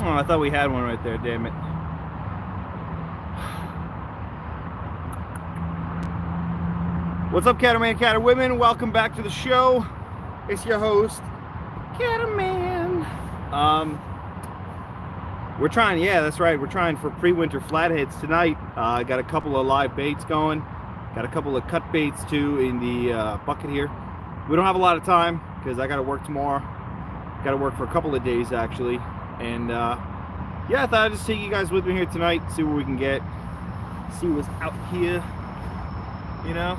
Oh, I thought we had one right there, damn it. What's up, Cattleman, Cattlewomen? Welcome back to the show. It's your host, Cattleman. We're trying, yeah, that's right. We're trying for pre-winter flatheads tonight. Got a couple of live baits going. Got a couple of cut baits too in the bucket here. We don't have a lot of time because I got to work tomorrow. Got to work for a couple of days actually. And yeah, I thought I'd just take you guys with me here tonight, see what we can get, see what's out here, you know.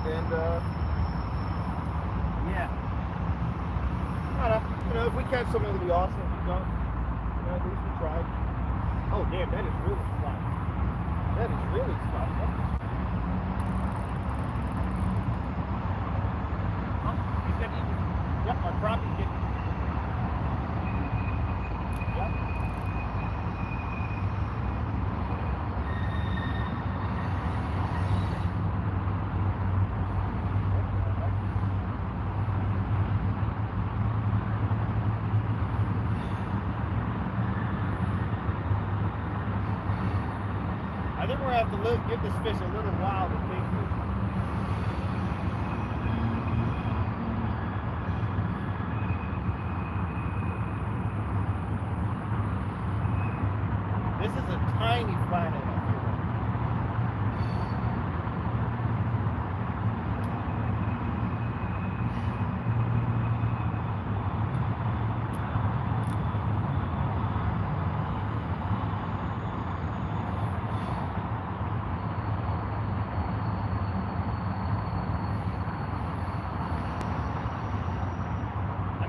And yeah, I don't know, you know, if we catch something, it'll be awesome. If we don't, you know, at least we tried. Oh damn, that is really flat. That is really flat. Huh? He's got even. Yep, our crappie's getting. Yep. I think we're gonna have to give this fish a little while to think. This is a tiny flathead.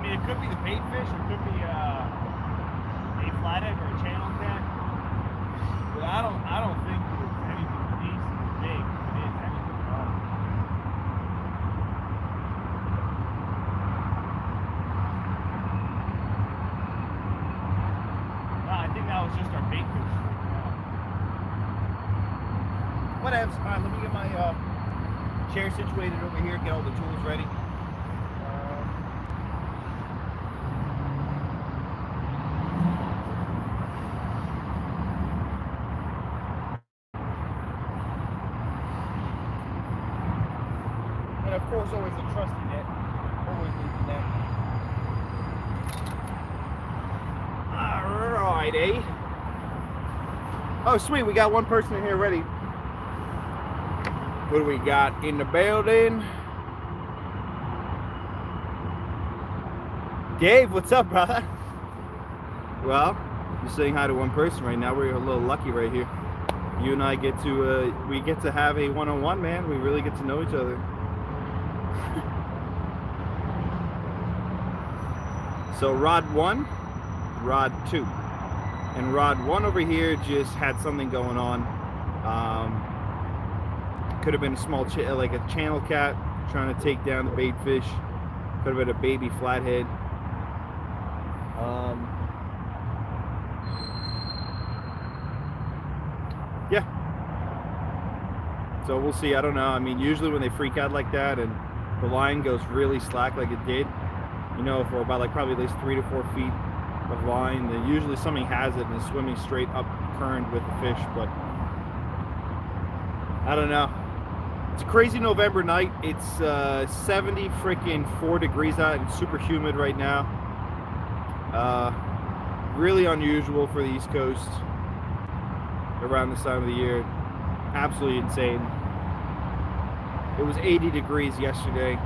It could be the bait fish, it could be a flathead or a channel cat. But I don't think it's anything decent big. It is anything at all. No, I think that was just our bait fish. Whatever. Alright, let me get my chair situated over here, get all the tools ready. And of course, always a trusty net. Always need the net. Alrighty. Oh, sweet. We got one person in here ready. What do we got in the building? Dave, what's up, brother? Well, you're saying hi to one person right now. We're a little lucky right here. You and I get to have a one-on-one, man. We really get to know each other. So rod 1, rod 2, and rod 1 over here just had something going on. Could have been a small like a channel cat trying to take down the bait fish. Could have been a baby flathead. Yeah. So we'll see. I don't know. I mean, usually when they freak out like that and the line goes really slack like it did, you know, for about like probably at least 3 to 4 feet of line, then usually something has it and is swimming straight up current with the fish. But I don't know. It's a crazy November night. It's 70 freaking 4 degrees out. It's super humid right now. Really unusual for the East Coast around this time of the year. Absolutely insane. It was 80 degrees yesterday.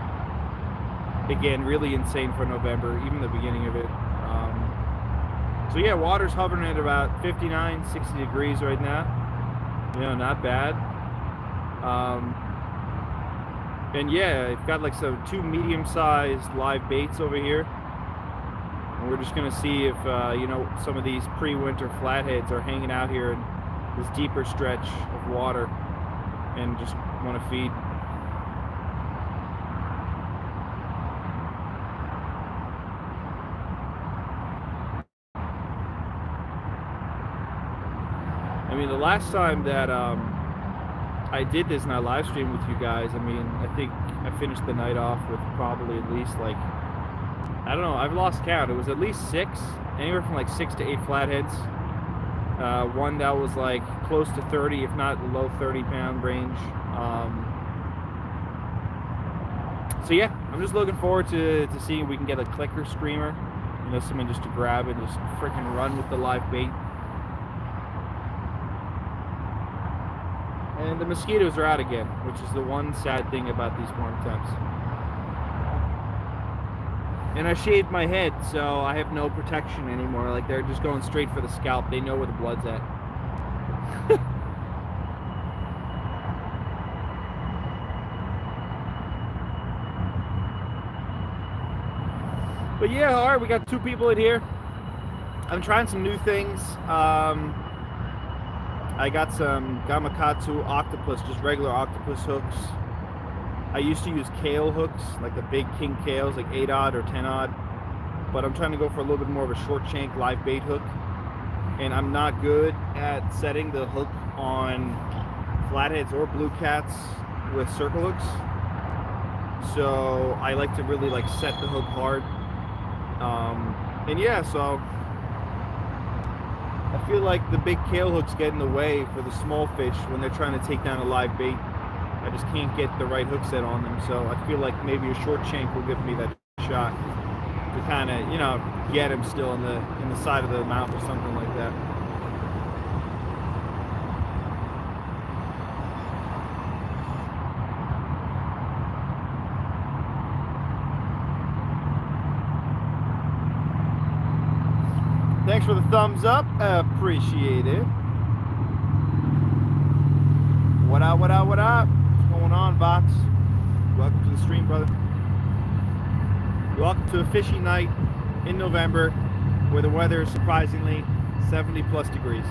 Again, really insane for November, even the beginning of it. So yeah, water's hovering at about 59, 60 degrees right now. You know, not bad. And yeah, I've got like some 2 medium-sized live baits over here. And we're just gonna see if, you know, some of these pre-winter flatheads are hanging out here in this deeper stretch of water and just want to feed. I mean, the last time that I did this and I live streamed with you guys, I mean, I think I finished the night off with probably at least like I don't know, I've lost count. It was at least 6, anywhere from like 6 to 8 flatheads. One that was like close to 30, if not the low 30-pound range. So yeah, I'm just looking forward to seeing if we can get a clicker screamer, you know, something just to grab and just freaking run with the live bait. And the mosquitoes are out again, which is the one sad thing about these warm temps. And I shaved my head, so I have no protection anymore. Like, they're just going straight for the scalp. They know where the blood's at. But yeah, all right, we got 2 people in here. I'm trying some new things. I got some Gamakatsu octopus, just regular octopus hooks. I used to use kale hooks, like the big king kales, like 8-odd or 10-odd. But I'm trying to go for a little bit more of a short shank live bait hook. And I'm not good at setting the hook on flatheads or blue cats with circle hooks. So I like to really like set the hook hard. And yeah, so I feel like the big kale hooks get in the way for the small fish when they're trying to take down a live bait. I just can't get the right hook set on them, so I feel like maybe a short shank will give me that shot to kind of, you know, get him still in the side of the mouth or something like that. Thanks for the thumbs up. Appreciate it. What up, what up, what up? What's going on, Vox? Welcome to the stream, brother. Welcome to a fishy night in November where the weather is surprisingly 70+ degrees.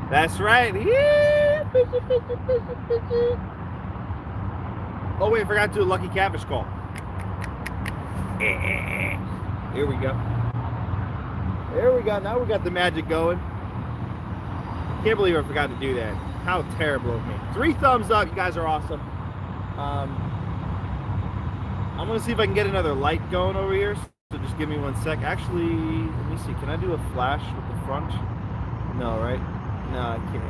That's right. Yeah. Oh wait, I forgot to do a lucky catfish call. Here we go. There we go. Now we got the magic going. Can't believe I forgot to do that. How terrible of me. 3 thumbs up. You guys are awesome. I'm gonna see if I can get another light going over here. So just give me 1 sec. Actually, let me see. Can I do a flash with the front? No, right? No, I can't.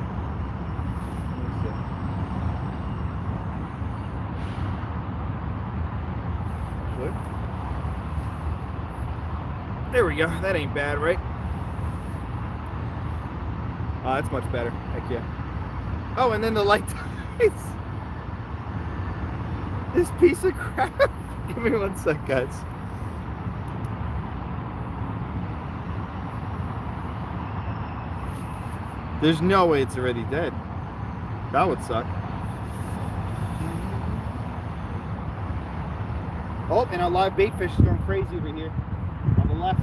Let me see. There we go. That ain't bad, right? That's much better. Heck yeah. Oh, and then the light dies. This piece of crap. Give me 1 sec, guys. There's no way it's already dead. That would suck. Oh, and our live bait fish is going crazy over here on the left.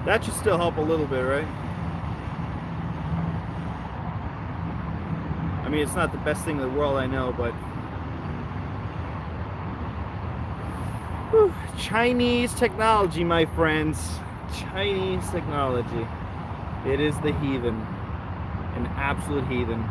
That should still help a little bit, right? I mean, it's not the best thing in the world, I know, but... Whew. Chinese technology, my friends. Chinese technology. It is the heathen. An absolute heathen.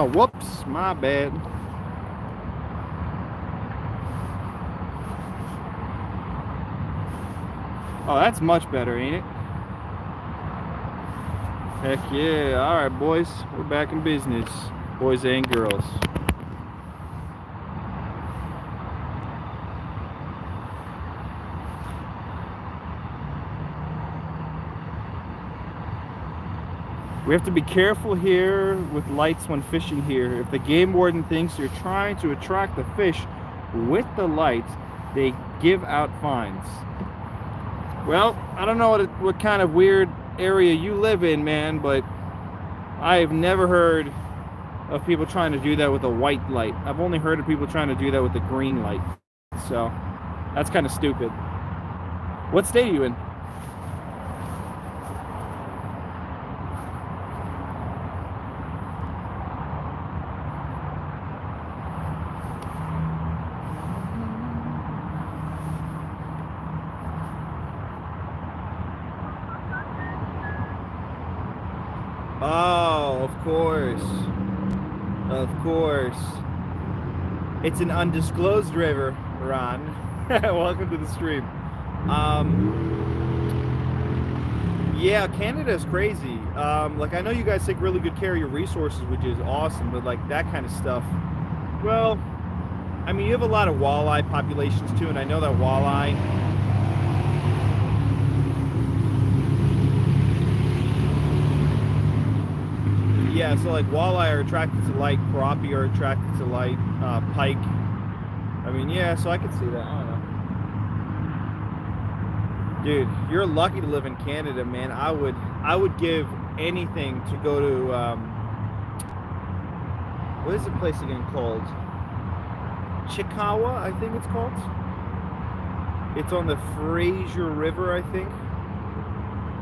Oh, whoops, my bad. Oh, that's much better, ain't it? Heck yeah. All right, boys. We're back in business. Boys and girls. We have to be careful here with lights when fishing here. If the game warden thinks you're trying to attract the fish with the lights, they give out fines. Well, I don't know what kind of weird area you live in, man, but I've never heard of people trying to do that with a white light. I've only heard of people trying to do that with a green light. So, that's kind of stupid. What state are you in? Oh, of course. Of course. It's an undisclosed river, Ron. Welcome to the stream. Yeah, Canada's crazy. Like, I know you guys take really good care of your resources, which is awesome, but like that kind of stuff, well, I mean, you have a lot of walleye populations too, and I know that walleye, yeah, so like walleye are attracted to light, crappie are attracted to light, pike. I mean, yeah, so I could see that. I don't know. Dude, you're lucky to live in Canada, man. I would give anything to go to, what is the place again called? Chikawa, I think it's called. It's on the Fraser River, I think,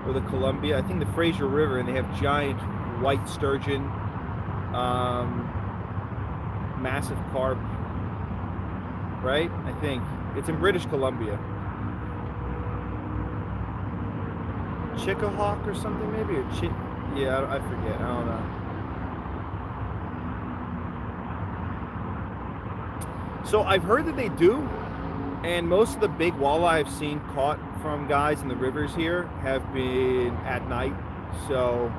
or the Columbia. I think the Fraser River, and they have giant white sturgeon, massive carp, right? I think it's in British Columbia. Chickahawk or something, maybe, or yeah, I forget. I don't know. So I've heard that they do, and most of the big walleye I've seen caught from guys in the rivers here have been at night. So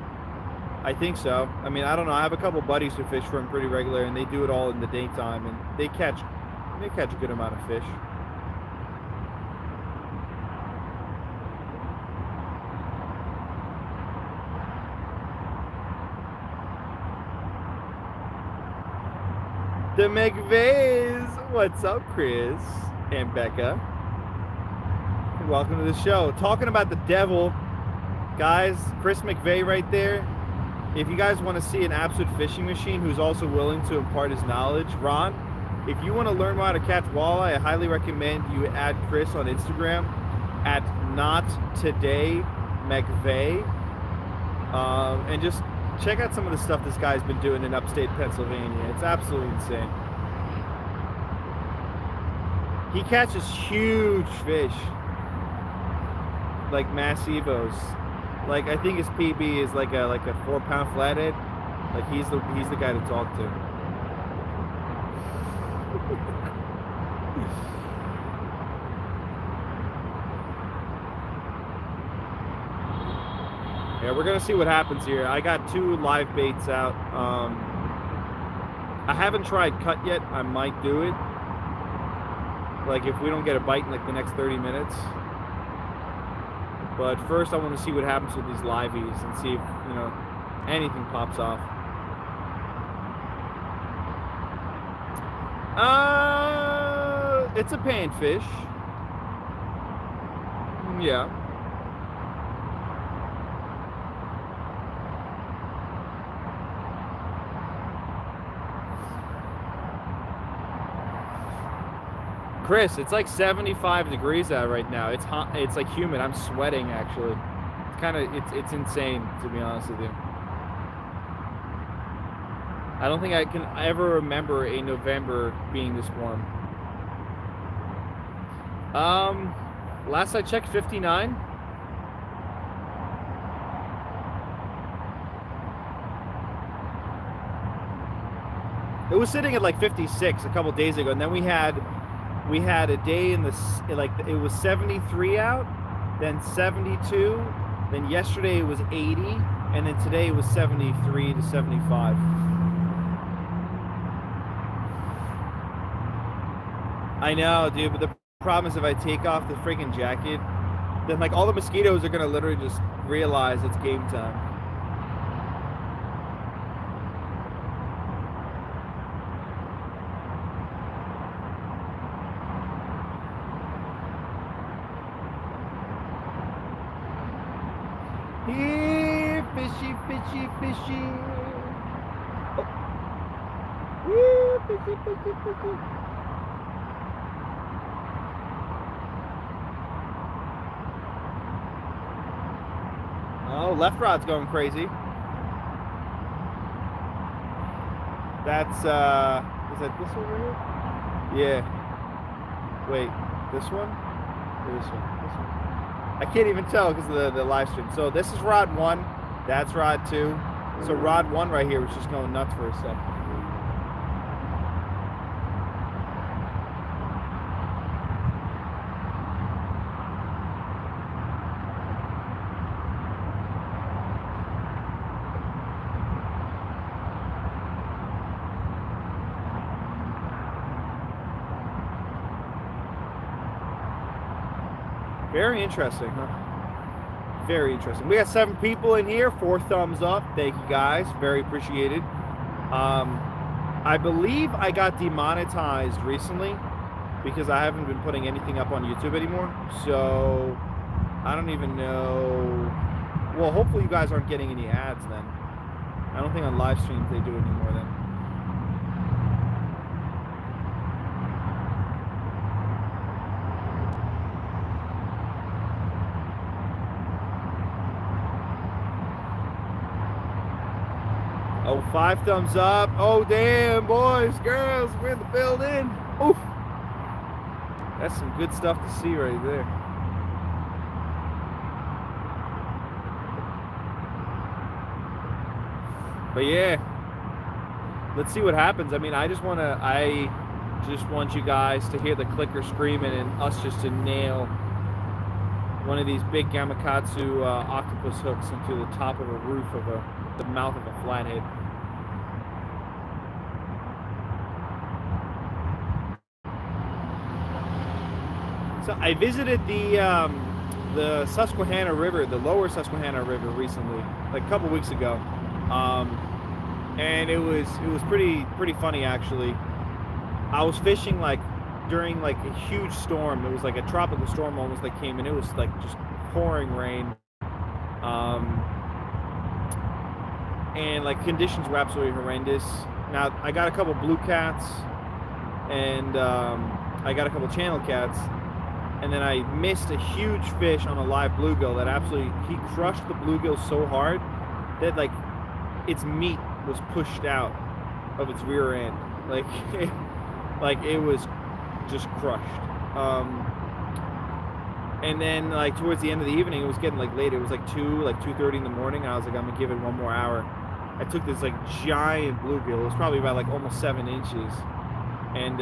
I think so. I mean, I don't know. I have a couple buddies who fish for them pretty regular, and they do it all in the daytime, and they catch a good amount of fish. The McVeys. What's up, Chris and Becca? Welcome to the show. Talking about the devil, guys. Chris McVey right there. If you guys want to see an absolute fishing machine who's also willing to impart his knowledge, Ron, if you want to learn how to catch walleye, I highly recommend you add Chris on Instagram at NotTodayMcVey, and just check out some of the stuff this guy's been doing in upstate Pennsylvania. It's absolutely insane. He catches huge fish, like massivos. Like, I think his PB is like a 4-pound flathead. Like, he's the guy to talk to. Yeah, we're gonna see what happens here. I got 2 live baits out. I haven't tried cut yet. I might do it. Like, if we don't get a bite in like the next 30 minutes. But first I want to see what happens with these liveys and see if, you know, anything pops off. It's a panfish. Yeah. Chris, it's like 75 degrees out right now. It's hot. It's like humid. I'm sweating, actually. It's kind of, it's insane, to be honest with you. I don't think I can ever remember a November being this warm. Last I checked, 59. It was sitting at like 56 a couple days ago, and then we had a day in the like it was 73 out, then 72, then yesterday it was 80, and then today it was 73 to 75. I know, dude, but the problem is if I take off the freaking jacket, then like all the mosquitoes are gonna literally just realize it's game time. Here, fishy, fishy, fishy. Oh. Here, fishy, fishy, fishy. Oh, left rod's going crazy. That's, is that this one right here? Yeah. Wait, this one? Or this one? This one. I can't even tell because of the live stream. So this is rod 1, that's rod 2. So rod 1 right here was just going nuts for a second. Very interesting, huh? Very interesting. We got 7 people in here, 4 thumbs up. Thank you guys, very appreciated. I believe I got demonetized recently because I haven't been putting anything up on YouTube anymore. So I don't even know. Well, hopefully you guys aren't getting any ads then. I don't think on live streams they do anymore then. Oh, 5 thumbs up. Oh, damn, boys, girls, we're in the building. Oof. That's some good stuff to see right there. But yeah, let's see what happens. I mean, I just want you guys to hear the clicker screaming and us just to nail one of these big Gamakatsu octopus hooks into the top of a roof of the mouth of a flathead. So I visited the Susquehanna River, the lower Susquehanna River recently, like a couple weeks ago, and it was pretty funny actually. I was fishing like during like a huge storm. It was like a tropical storm almost that came, and it was like just pouring rain, and like conditions were absolutely horrendous. Now I got a couple blue cats, and I got a couple channel cats. And then I missed a huge fish on a live bluegill that absolutely, he crushed the bluegill so hard that like its meat was pushed out of its rear end. Like, like it was just crushed. And then like towards the end of the evening, it was getting like late. It was like 2:30 in the morning. I was like, I'm gonna give it 1 more hour. I took this like giant bluegill. It was probably about like almost 7 inches. And,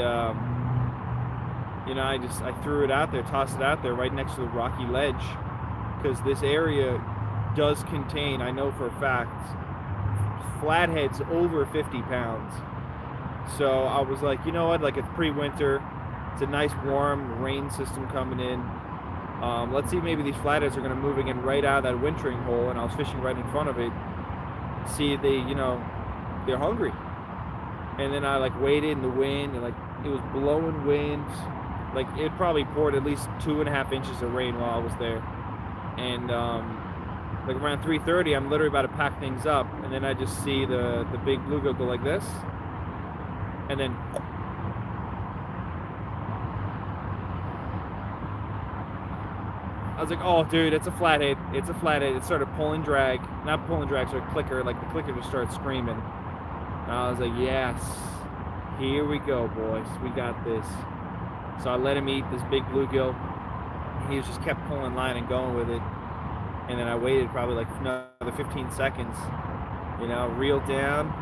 you know, I threw it out there, tossed it out there right next to the rocky ledge, because this area does contain, I know for a fact, flatheads over 50 pounds. So I was like, you know what, like it's pre-winter, it's a nice warm rain system coming in. Let's see, maybe these flatheads are going to move again right out of that wintering hole, and I was fishing right in front of it. See if they, you know, they're hungry. And then I like waited in the wind, and like it was blowing wind. Like it probably poured at least 2.5 inches of rain while I was there. And like around 3:30, I'm literally about to pack things up, and then I just see the big bluegill go like this, and then I was like, oh dude, it's a flathead. It's a flathead. It started pulling drag. Not pulling drag, so a clicker, like the clicker just started screaming. And I was like, yes, here we go, boys. We got this. So I let him eat this big bluegill. He just kept pulling line and going with it. And then I waited probably like another 15 seconds, you know, reeled down,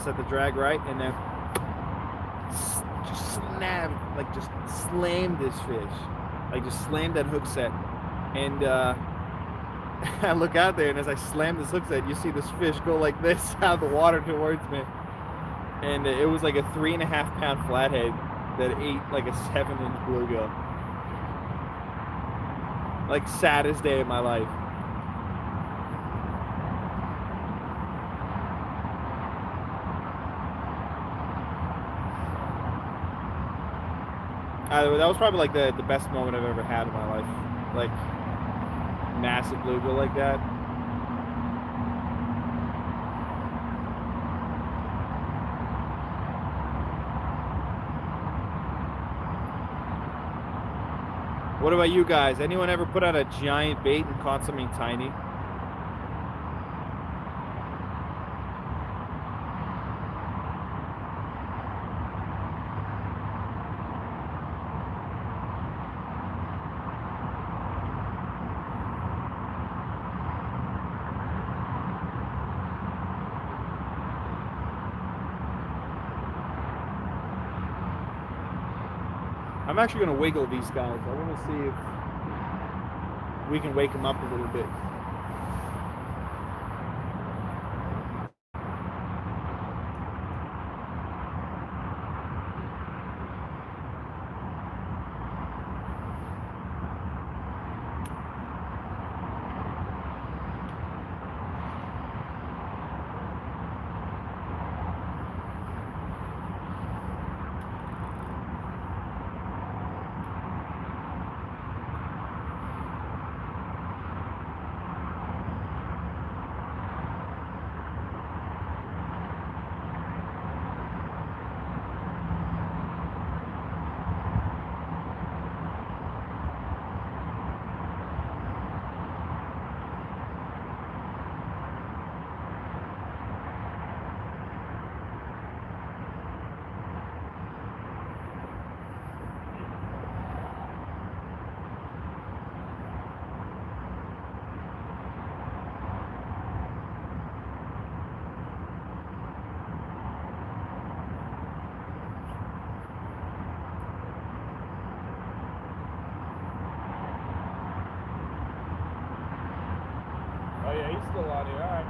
set the drag right, and then just slammed this fish, like just slammed that hook set, and I look out there, and as I slam this hook set, you see this fish go like this out of the water towards me, and it was like a 3.5 pound flathead that ate like a 7-inch bluegill. Like, saddest day of my life. That was probably like the best moment I've ever had in my life. Like, massive bluegill like that. What about you guys? Anyone ever put out a giant bait and caught something tiny? I'm actually going to wiggle these guys. I want to see if we can wake them up a little bit. Oh yeah, he's still out here. All right.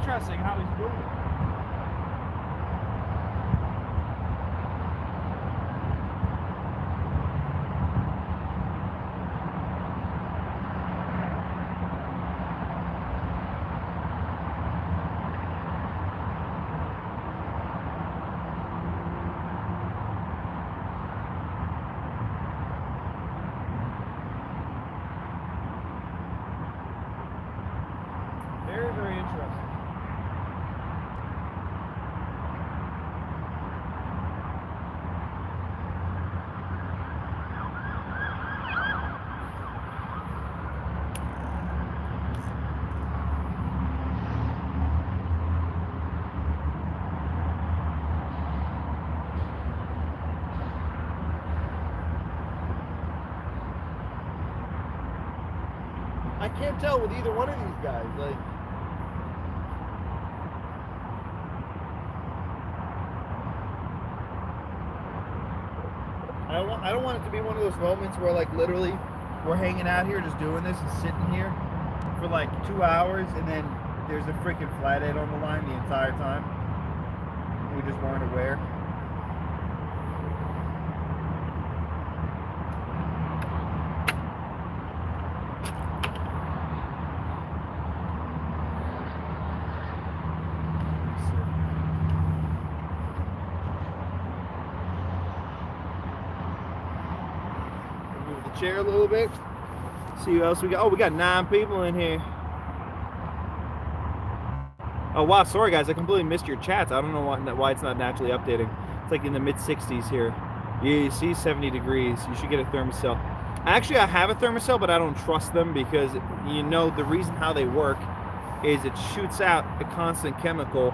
Interesting how he's doing it. Very, very interesting. I can't tell with either one of these guys. Like, I don't want it to be one of those moments where, like, literally we're hanging out here just doing this and sitting here for like 2 hours, and then there's a freaking flathead on the line the entire time. We just weren't aware. Chair a little bit. See who else we got. Oh, we got 9 people in here. Oh wow, sorry guys, I completely missed your chats. I don't know why it's not naturally updating. It's like in the mid 60s here. Yeah, you see 70 degrees. You should get a thermocell. Actually, I have a thermocell, but I don't trust them because the reason how they work is it shoots out a constant chemical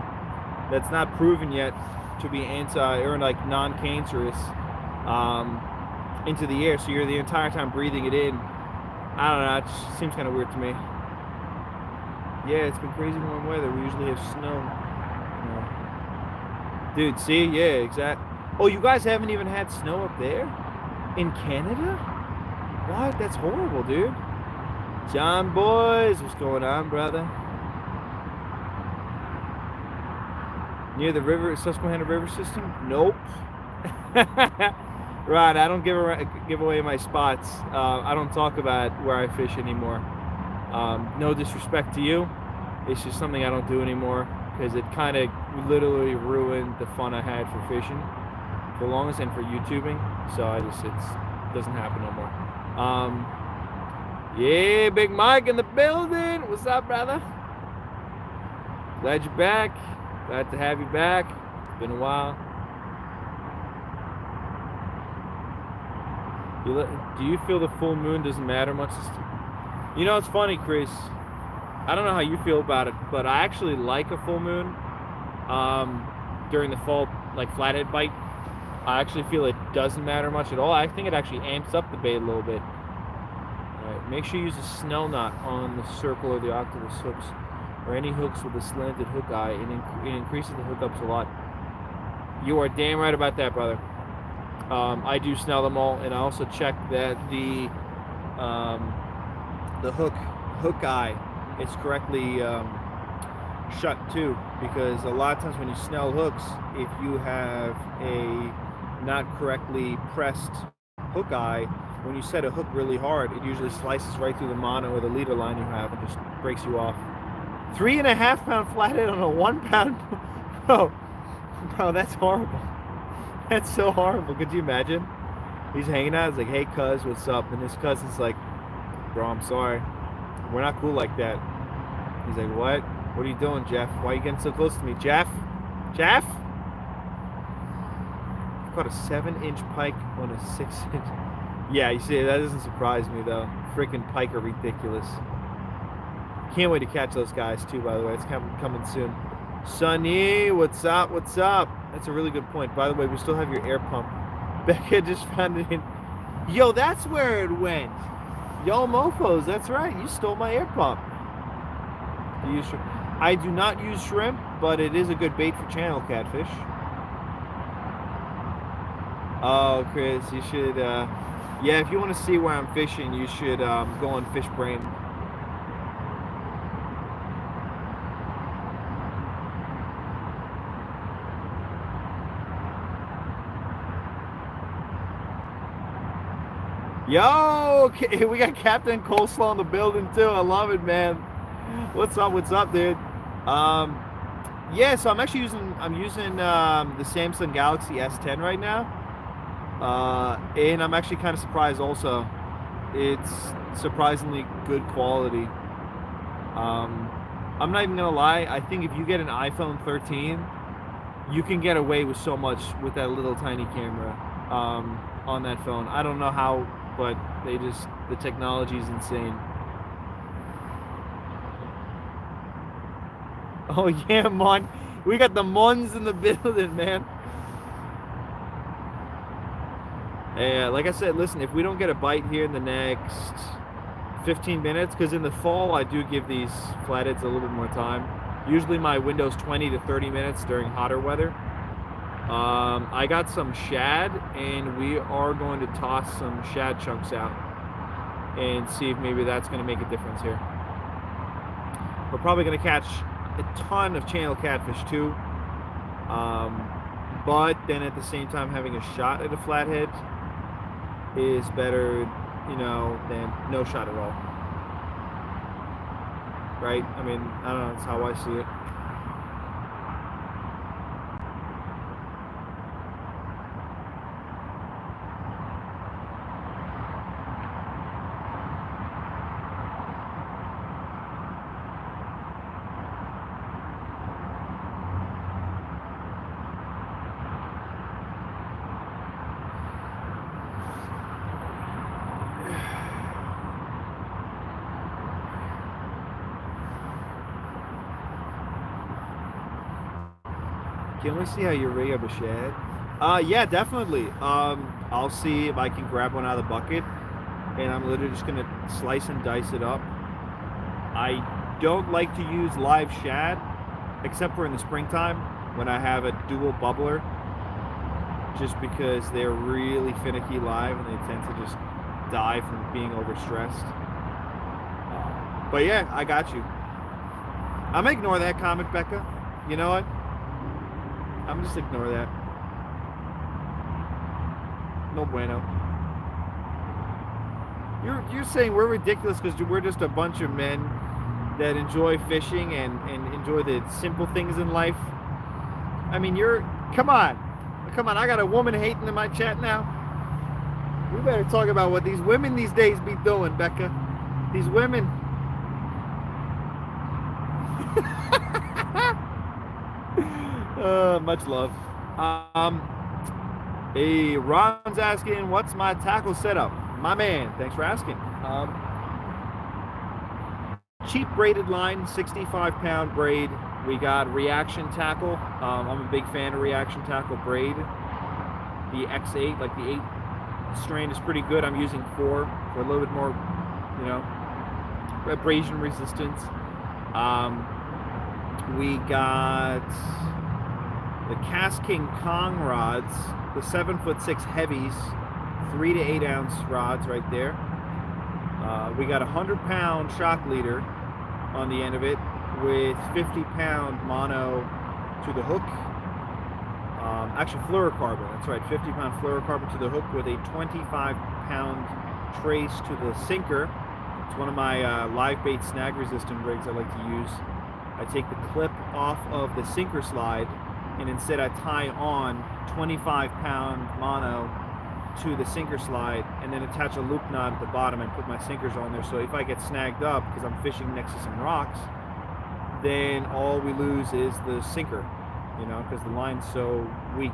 that's not proven yet to be like non-cancerous into the air. So you're the entire time breathing it in. I don't know. It just seems kind of weird to me. Yeah, it's been crazy warm weather. We usually have snow. Dude, see? Yeah, exactly. Oh, you guys haven't even had snow up there? In Canada? What? That's horrible, dude. John Boys, what's going on, brother? Near the Susquehanna River system? Nope. Right, I don't give away my spots. I don't talk about where I fish anymore. No disrespect to you. It's just something I don't do anymore because it kind of literally ruined the fun I had for fishing for the longest and for YouTubing. So it doesn't happen no more. Yeah, Big Mike in the building. What's up, brother? Glad you're back. Glad to have you back. It's been a while. Do you feel the full moon doesn't matter much? It's funny, Chris. I don't know how you feel about it, but I actually like a full moon during the fall, like flathead bite. I actually feel it doesn't matter much at all. I think it actually amps up the bait a little bit. All right, make sure you use a snell knot on the circle or the octopus hooks, or any hooks with a slanted hook eye. It increases the hookups a lot. You are damn right about that, brother. I do snell them all, and I also check that the hook eye is correctly shut too, because a lot of times when you snell hooks, if you have a not correctly pressed hook eye, when you set a hook really hard, it usually slices right through the mono or the leader line you have and just breaks you off. 3.5 pound flathead on a 1 pound. Bro, that's horrible. That's so horrible. Could you imagine? He's hanging out. He's like, hey, cuz, what's up? And his cousin's like, bro, I'm sorry. We're not cool like that. He's like, what? What are you doing, Jeff? Why are you getting so close to me? Jeff? Jeff? I've caught a 7-inch pike on a 6-inch. Yeah, you see, that doesn't surprise me, though. Freaking pike are ridiculous. Can't wait to catch those guys, too, by the way. It's coming soon. Sonny, what's up? What's up? That's a really good point. By the way, we still have your air pump. Becca just found it in. Yo, that's where it went. Yo, mofos, that's right. You stole my air pump. Do you use shrimp? I do not use shrimp, but it is a good bait for channel catfish. Oh, Chris, you should. Yeah, if you want to see where I'm fishing, you should go on Fish Brain. Yo, okay, we got Captain Coleslaw in the building too. I love it, man. What's up, dude? Yeah, so I'm actually using the Samsung Galaxy S10 right now, and I'm actually kind of surprised also. It's surprisingly good quality. I'm not even gonna lie, I think if you get an iPhone 13, you can get away with so much with that little tiny camera on that phone. I don't know how, but the technology is insane. Oh yeah, Mon. We got the Mons in the building, man. Yeah, like I said, listen, if we don't get a bite here in the next 15 minutes, because in the fall I do give these flatheads a little bit more time. Usually my window's 20 to 30 minutes during hotter weather. I got some shad, and we are going to toss some shad chunks out and see if maybe that's going to make a difference here. We're probably going to catch a ton of channel catfish too, but then at the same time having a shot at a flathead is better, than no shot at all. Right? I mean, I don't know, that's how I see it. Can we see how you rig up a shad? Yeah, definitely. I'll see if I can grab one out of the bucket, and I'm literally just gonna slice and dice it up. I don't like to use live shad, except for in the springtime when I have a dual bubbler, just because they're really finicky live and they tend to just die from being overstressed. But yeah, I got you. I'm gonna ignore that comment, Becca. You know what? I'm just ignore that. No bueno. You're saying we're ridiculous because we're just a bunch of men that enjoy fishing and enjoy the simple things in life. I mean, come on, I got a woman hating in my chat now. We better talk about what these women these days be doing, Becca. These women. Much love. Hey, Ron's asking, what's my tackle setup? My man, thanks for asking. Cheap braided line, 65-pound braid. We got reaction tackle. I'm a big fan of reaction tackle braid. The X8, like the 8 strand, is pretty good. I'm using 4 for a little bit more, abrasion resistance. We got the Cast King Kong rods, the 7'6" heavies, 3 to 8 ounce rods right there. We got a 100-pound shock leader on the end of it with 50-pound mono to the hook. Actually, fluorocarbon, that's right, 50-pound fluorocarbon to the hook with a 25-pound trace to the sinker. It's one of my live bait snag resistant rigs I like to use. I take the clip off of the sinker slide, and instead I tie on 25-pound mono to the sinker slide and then attach a loop knot at the bottom and put my sinkers on there. So if I get snagged up because I'm fishing next to some rocks, then all we lose is the sinker, because the line's so weak.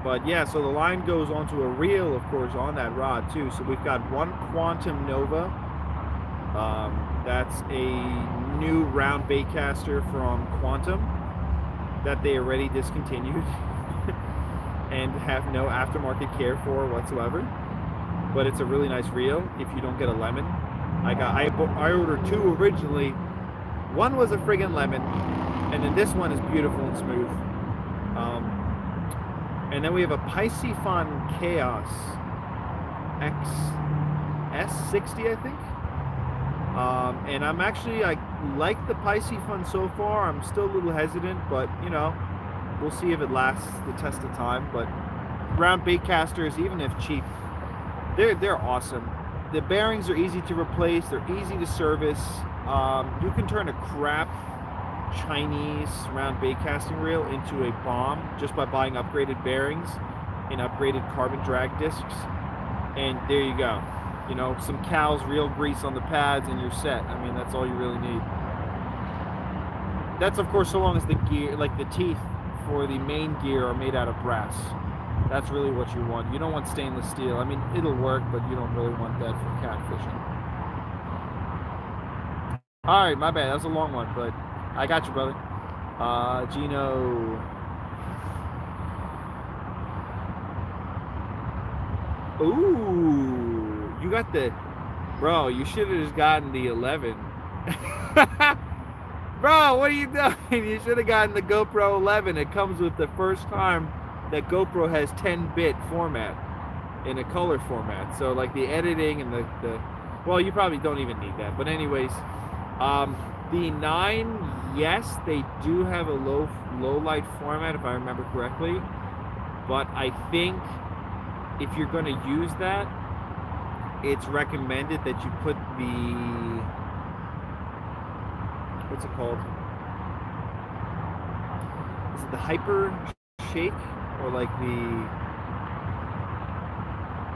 But yeah, so the line goes onto a reel, of course, on that rod too. So we've got one Quantum Nova. That's a new round bait caster from Quantum that they already discontinued and have no aftermarket care for whatsoever. But it's a really nice reel if you don't get a lemon. I ordered 2 originally. One was a friggin' lemon, and then this one is beautiful and smooth. And then we have a Piscifun Chaos XS60, I think. And I like the Piscifun so far. I'm still a little hesitant, but we'll see if it lasts the test of time. But round bait casters, even if cheap, they're awesome. The bearings are easy to replace. They're easy to service. You can turn a crap Chinese round bait casting reel into a bomb just by buying upgraded bearings and upgraded carbon drag discs. And there you go. Some Cal's reel grease on the pads and you're set. I mean, that's all you really need. That's, of course, so long as the gear, like the teeth for the main gear, are made out of brass. That's really what you want. You don't want stainless steel. I mean, it'll work, but you don't really want that for catfishing. All right, my bad. That was a long one, but I got you, brother. Gino. Ooh, you got the... Bro, you should have just gotten the 11. Bro, what are you doing? You should have gotten the GoPro 11. It comes with the first time that GoPro has 10-bit format in a color format. So like the editing and the well, you probably don't even need that. But anyways, the 9, yes, they do have a low light format if I remember correctly. But I think if you're going to use that, it's recommended that you put the, what's it called? Is it the Hyper Shake, or like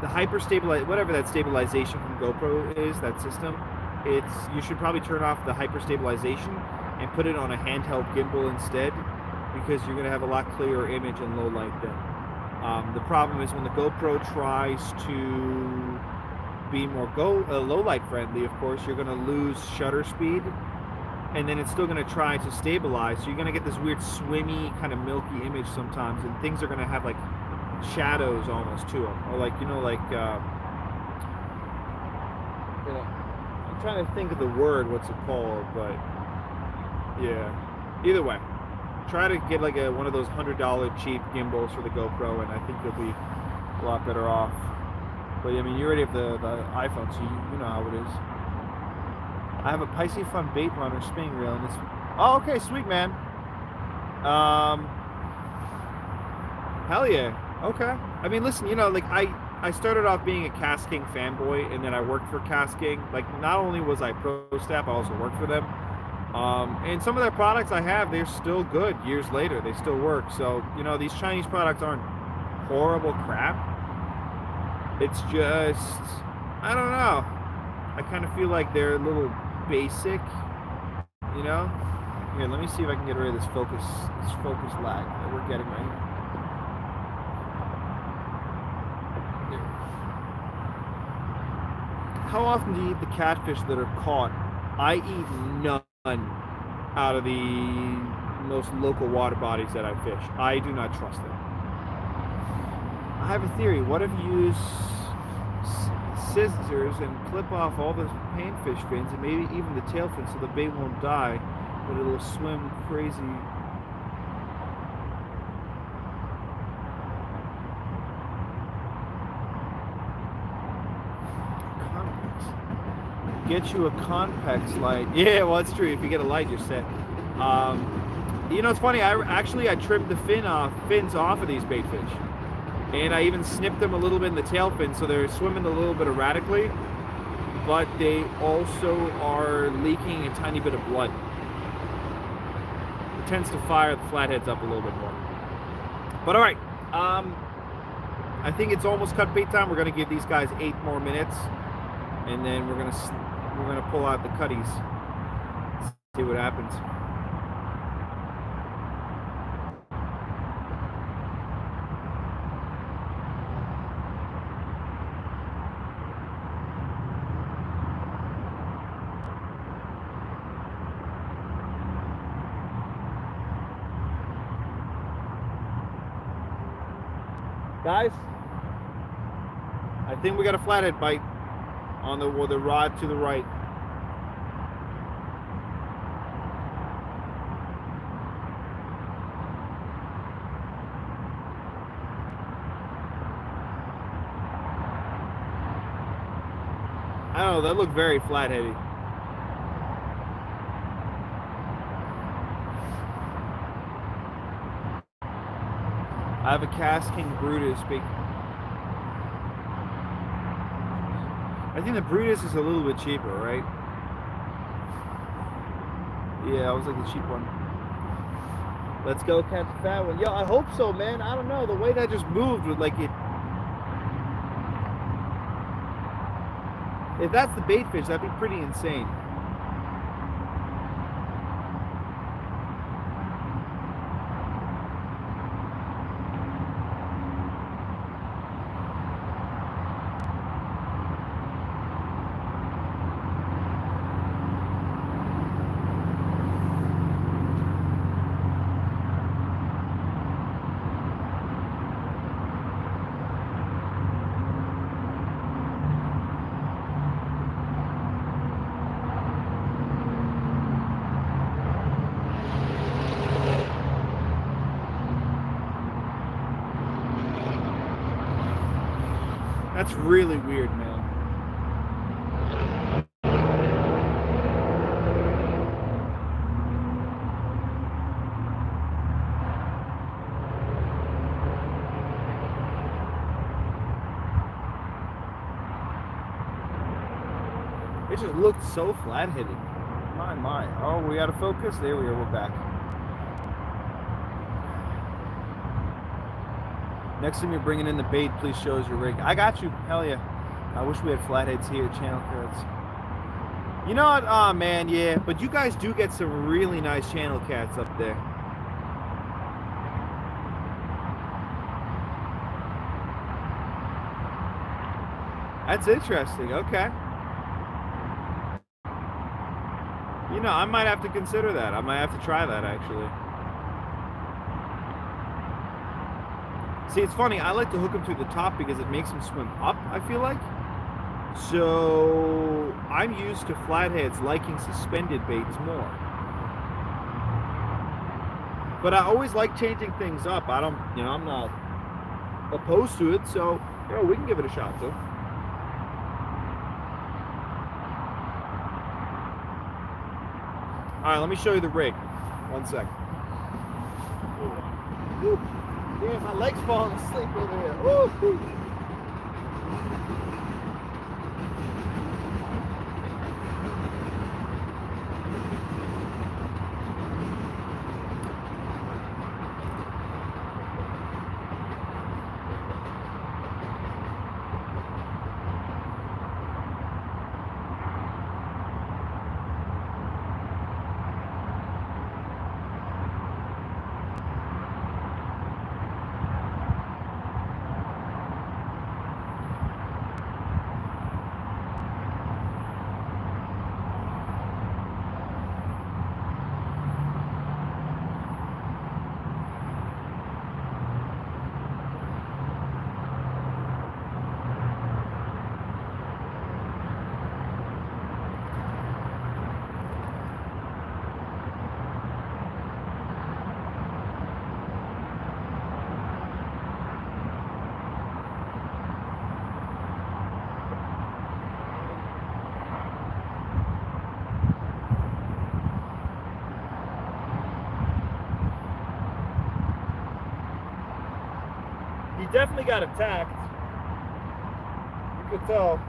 the Hyper Stabilize, whatever that stabilization from GoPro is, that system? You should probably turn off the Hyper Stabilization and put it on a handheld gimbal instead, because you're going to have a lot clearer image in low light then. The problem is when the GoPro tries to be more low light friendly, of course, you're going to lose shutter speed and then it's still going to try to stabilize. So you're going to get this weird swimmy kind of milky image sometimes, and things are going to have like shadows almost to them, or like I'm trying to think of the word, what's it called, but yeah. Either way, try to get like one of those $100 cheap gimbals for the GoPro, and I think you'll be a lot better off. But I mean, you already have the iPhone, so you know how it is. I have a Pisces Fun bait runner spinning reel, and it's okay, sweet man. Hell yeah. Okay. I mean, listen, you know, like I started off being a KastKing fanboy, and then I worked for KastKing. Like, not only was I pro staff, I also worked for them. And some of their products I have, they're still good years later. They still work. So, you know, these Chinese products aren't horrible crap. It's just, I don't know. I kind of feel like they're a little basic, you know? Here, let me see if I can get rid of this focus lag that we're getting right here. How often do you eat the catfish that are caught? I eat none out of the most local water bodies that I fish. I do not trust them. I have a theory. What if you use scissors and clip off all the panfish fins and maybe even the tail fins so the bait won't die, but it'll swim crazy? Get you a convex light. Yeah, well, it's true. If you get a light, you're set. You know, it's funny. I trimmed the fins off of these bait fish, and I even snipped them a little bit in the tail fin, so they're swimming a little bit erratically, but they also are leaking a tiny bit of blood. It tends to fire the flatheads up a little bit more. But all right, I think it's almost cut bait time. We're gonna give these guys 8 more minutes, and then we're gonna pull out the cutties, see what happens. Guys, I think we got a flathead bite on the rod to the right. I don't know, that looked very flatheady. I have a KastKing Brutus. I think the Brutus is a little bit cheaper, right? Yeah, I was like the cheap one. Let's go catch the fat one. Yo, I hope so, man. I don't know. The way that just moved with like it. If that's the bait fish, that'd be pretty insane. That's really weird, man. It just looked so flat-headed. My. Oh, we out of focus? There we are, we're back. Next time you're bringing in the bait, please show us your rig. I got you. Hell yeah. I wish we had flatheads here, channel cats. You know what? Oh, man, yeah. But you guys do get some really nice channel cats up there. That's interesting. Okay. You know, I might have to consider that. I might have to try that, actually. See, it's funny. I like to hook them through the top because it makes them swim up, I feel like. So I'm used to flatheads liking suspended baits more. But I always like changing things up. I don't, you know, I'm not opposed to it. So, you know, we can give it a shot too. All right, let me show you the rig. 1 sec. Yeah, my leg's falling asleep over here. Woo! He definitely got attacked. You could tell.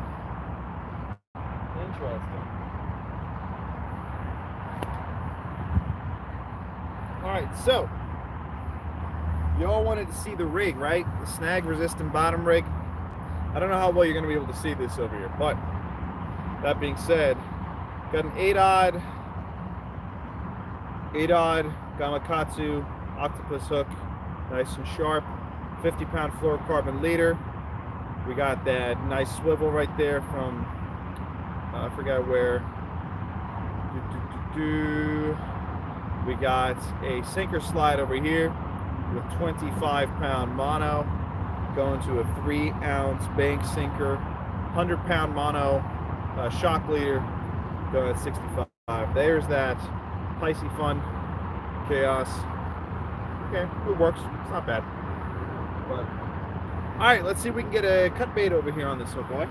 Interesting. Alright, so you all wanted to see the rig, right? The snag resistant bottom rig. I don't know how well you're going to be able to see this over here, but that being said, got an 8-odd Gamakatsu octopus hook, nice and sharp. 50-pound fluorocarbon leader. We got that nice swivel right there from I forgot where. We got a sinker slide over here with 25-pound mono going to a 3-ounce bank sinker, 100-pound mono shock leader going at 65. There's that Pisces Fun Chaos. Okay, it works. It's not bad. But, all right, let's see if we can get a cut bait over here on this hook, boy.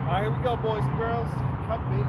All right, here we go, boys and girls. Cut bait.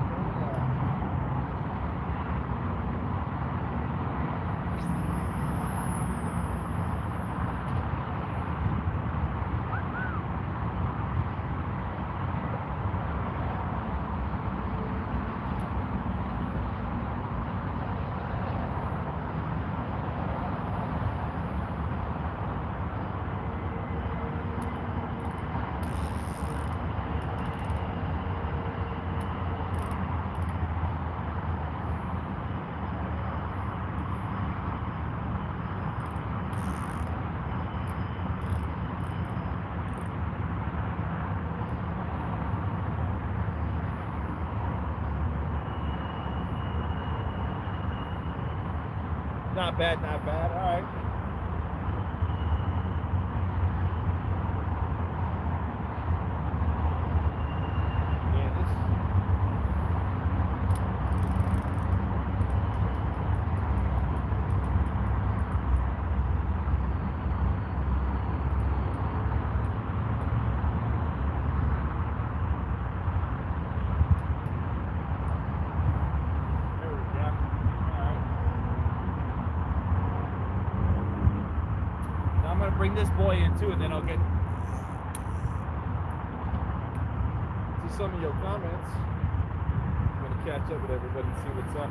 Not bad, not bad. All right. Yeah, this. There we go. All right. Now I'm gonna bring this boy in too, and then I'll get to some of your comments. I'm gonna catch up with everybody and see what's up.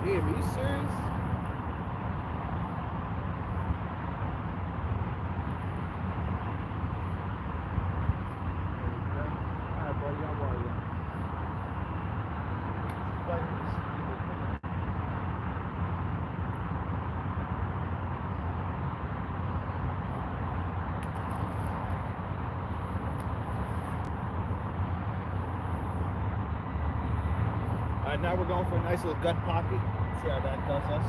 Damn, are you serious? Alright, buddy, how are you? Alright, now we're going for a nice little gut pocket. See how that does us.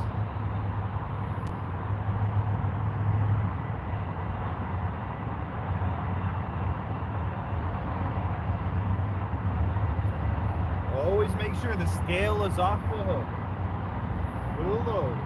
Always make sure the scale is off the hook. Real low.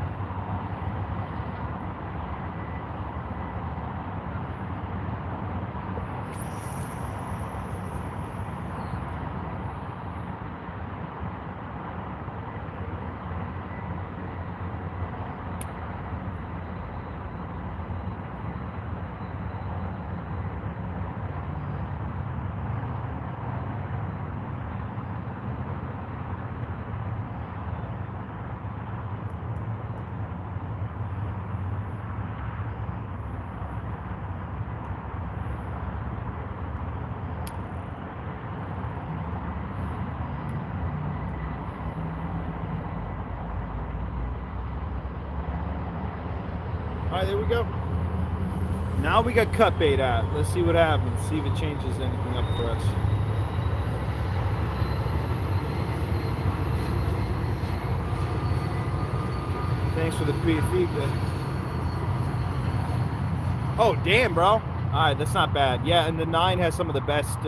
All right, there we go. Now we got cut bait out. Let's see what happens. See if it changes anything up for us. Thanks for the feedback. Oh, damn, bro. All right, that's not bad. Yeah, and the 9 has some of the best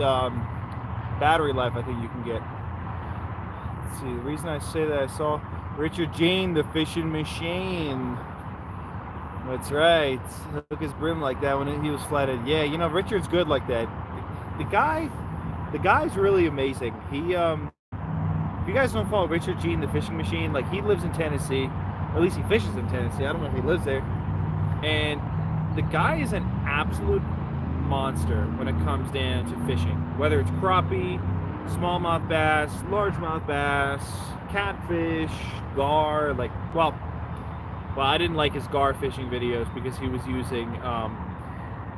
battery life I think you can get. Let's see, the reason I say that, I saw Richard Jane, the fishing machine. That's right. Hook his brim like that when he was flathead. Yeah, you know, Richard's good like that. The guy's really amazing. He, if you guys don't follow Richard Gene, the fishing machine, like he lives in Tennessee. Or at least he fishes in Tennessee. I don't know if he lives there. And the guy is an absolute monster when it comes down to fishing. Whether it's crappie, smallmouth bass, largemouth bass, catfish, gar, like, well, I didn't like his gar fishing videos because he was using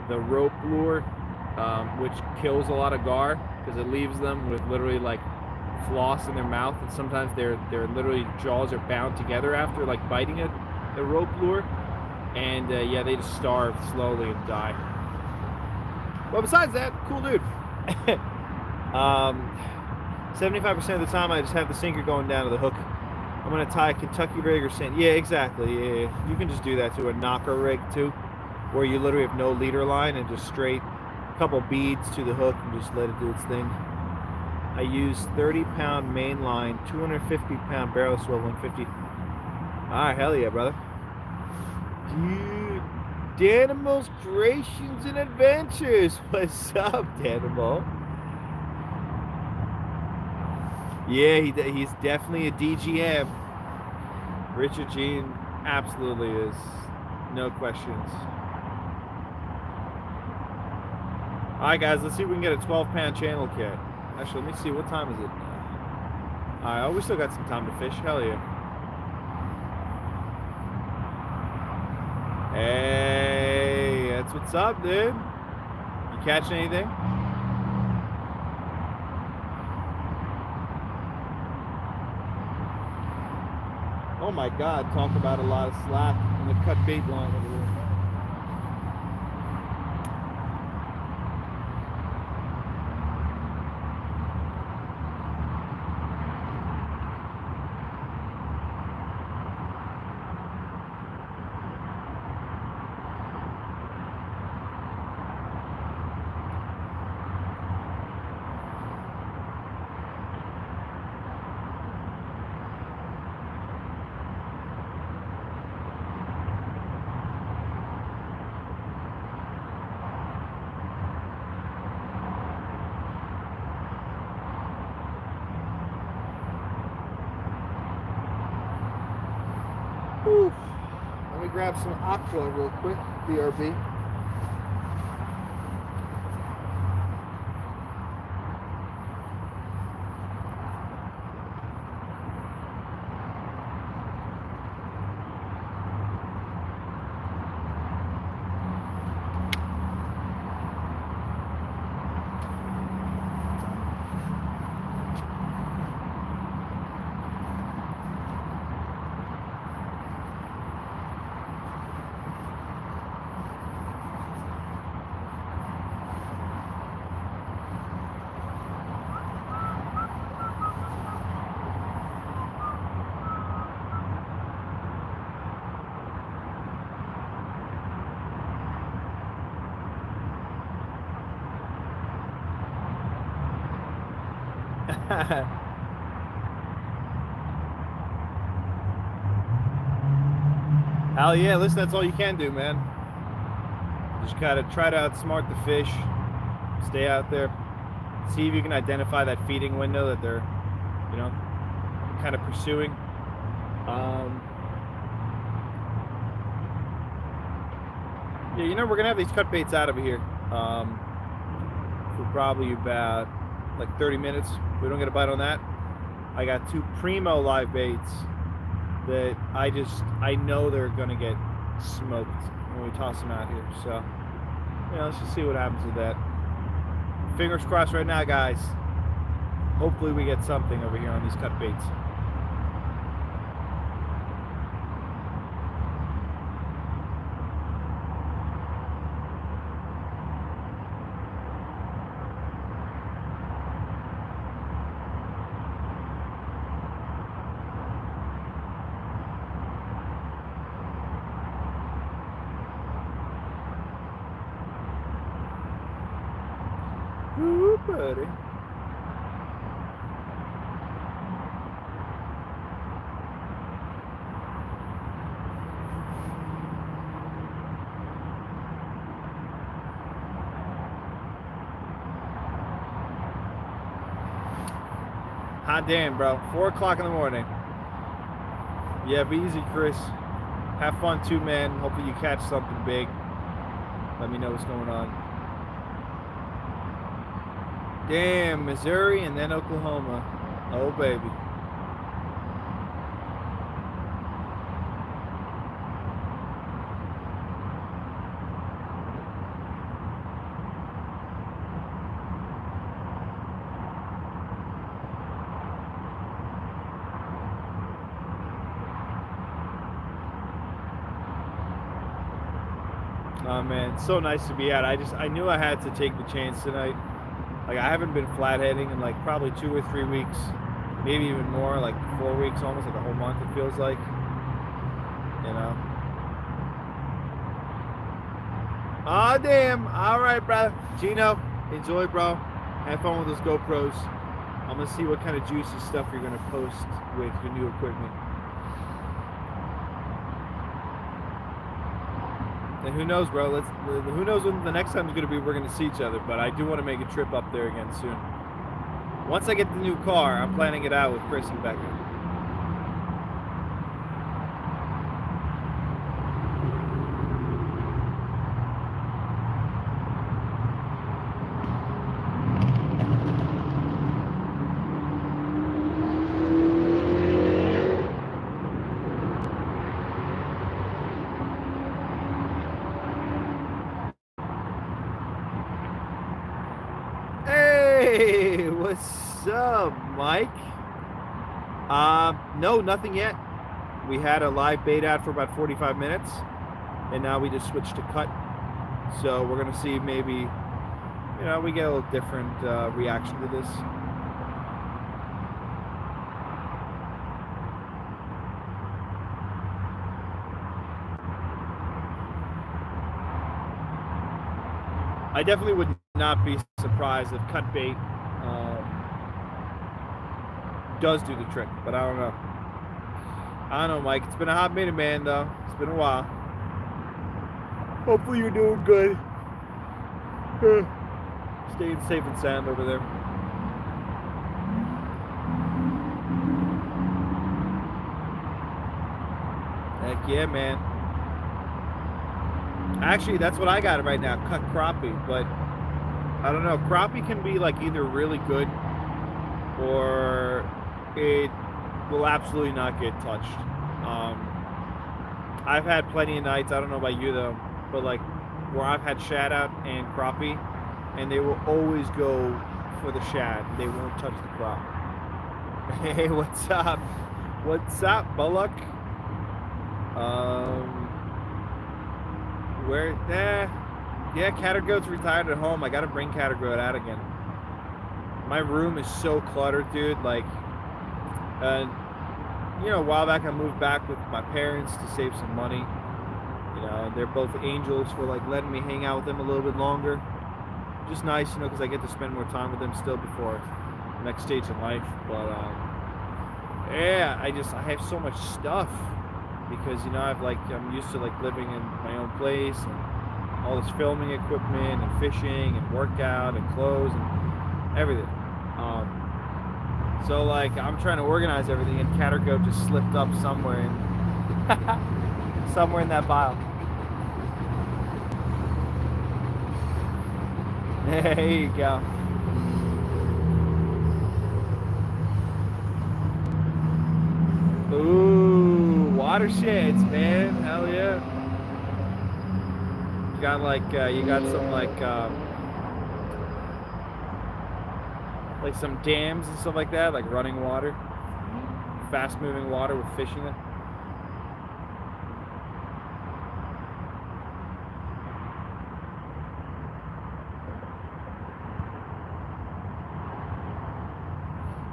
the rope lure, which kills a lot of gar because it leaves them with literally like floss in their mouth, and sometimes their literally jaws are bound together after like biting it, the rope lure, and yeah, they just starve slowly and die. Well, besides that, cool dude. 75% of the time, I just have the sinker going down to the hook. I'm gonna tie a Kentucky rig or sand. Yeah, exactly. Yeah, you can just do that to a knocker rig too, where you literally have no leader line and just straight couple beads to the hook and just let it do its thing. I use 30-pound main line, 250-pound barrel swivel, 150. Ah, hell yeah, brother. Dude, Danimal's Creations and Adventures. What's up, Danimal? Yeah, he's definitely a DGM. Richard Gene absolutely is. No questions. Alright, guys, let's see if we can get a 12-pound channel cat. Actually, let me see. What time is it? Alright, oh, we still got some time to fish. Hell yeah. Hey, that's what's up, dude. You catching anything? Oh my God, talk about a lot of slack in the cut bait line over there. Whew. Let me grab some aqua real quick, BRB. Hell yeah, listen, that's all you can do, man. Just gotta try to outsmart the fish, stay out there, see if you can identify that feeding window that they're, you know, kind of pursuing. Yeah, you know, we're gonna have these cut baits out of here for probably about like 30 minutes. If we don't get a bite on that, I got 2 primo live baits that I know they're gonna get smoked when we toss them out here. So, yeah, let's just see what happens with that. Fingers crossed right now, guys. Hopefully we get something over here on these cut baits. Ooh, buddy. Hot damn, bro. 4 o'clock in the morning. Yeah, be easy, Chris. Have fun too, man. Hopefully you catch something big. Let me know what's going on. Damn, Missouri and then Oklahoma. Oh, baby. Oh man, it's so nice to be out. I knew I had to take the chance tonight. Like, I haven't been flatheading in like probably 2 or 3 weeks, maybe even more, like 4 weeks, almost like a whole month it feels like, you know. Oh damn, all right, brother. Gino, enjoy, bro. Have fun with those GoPros. I'm gonna see what kind of juicy stuff you're gonna post with your new equipment. And who knows, bro? Who knows when the next time is going to be we're going to see each other. But I do want to make a trip up there again soon. Once I get the new car, I'm planning it out with Chris and Becca. Hey, what's up, Mike? No, nothing yet. We had a live bait out for about 45 minutes, and now we just switched to cut. So we're gonna see, maybe, we get a little different reaction to this. I definitely would not be surprised if cut bait does do the trick, but I don't know. I don't know, Mike. It's been a hot minute, man, though. It's been a while. Hopefully you're doing good. Staying safe and sound over there. Heck yeah, man. Actually, that's what I got right now, cut crappie. But I don't know. Crappie can be like either really good or it will absolutely not get touched. I've had plenty of nights, I don't know about you though, but like where I've had shad out and crappie, and they will always go for the shad. They won't touch the crop. Hey, what's up? What's up, Bullock? Yeah, Catergoat's retired at home. I gotta bring Catergoat out again. My room is so cluttered, dude. Like, a while back I moved back with my parents to save some money. They're both angels for like letting me hang out with them a little bit longer. Just nice, because I get to spend more time with them still before the next stage in life. But yeah, I have so much stuff because I'm used to like living in my own place and all this filming equipment and fishing and workout and clothes and everything. So like I'm trying to organize everything, and Catergoat just slipped up somewhere in that pile. There you go. Ooh, watersheds, man. Hell yeah. You got some like some dams and stuff like that, like running water, fast moving water with fish in it.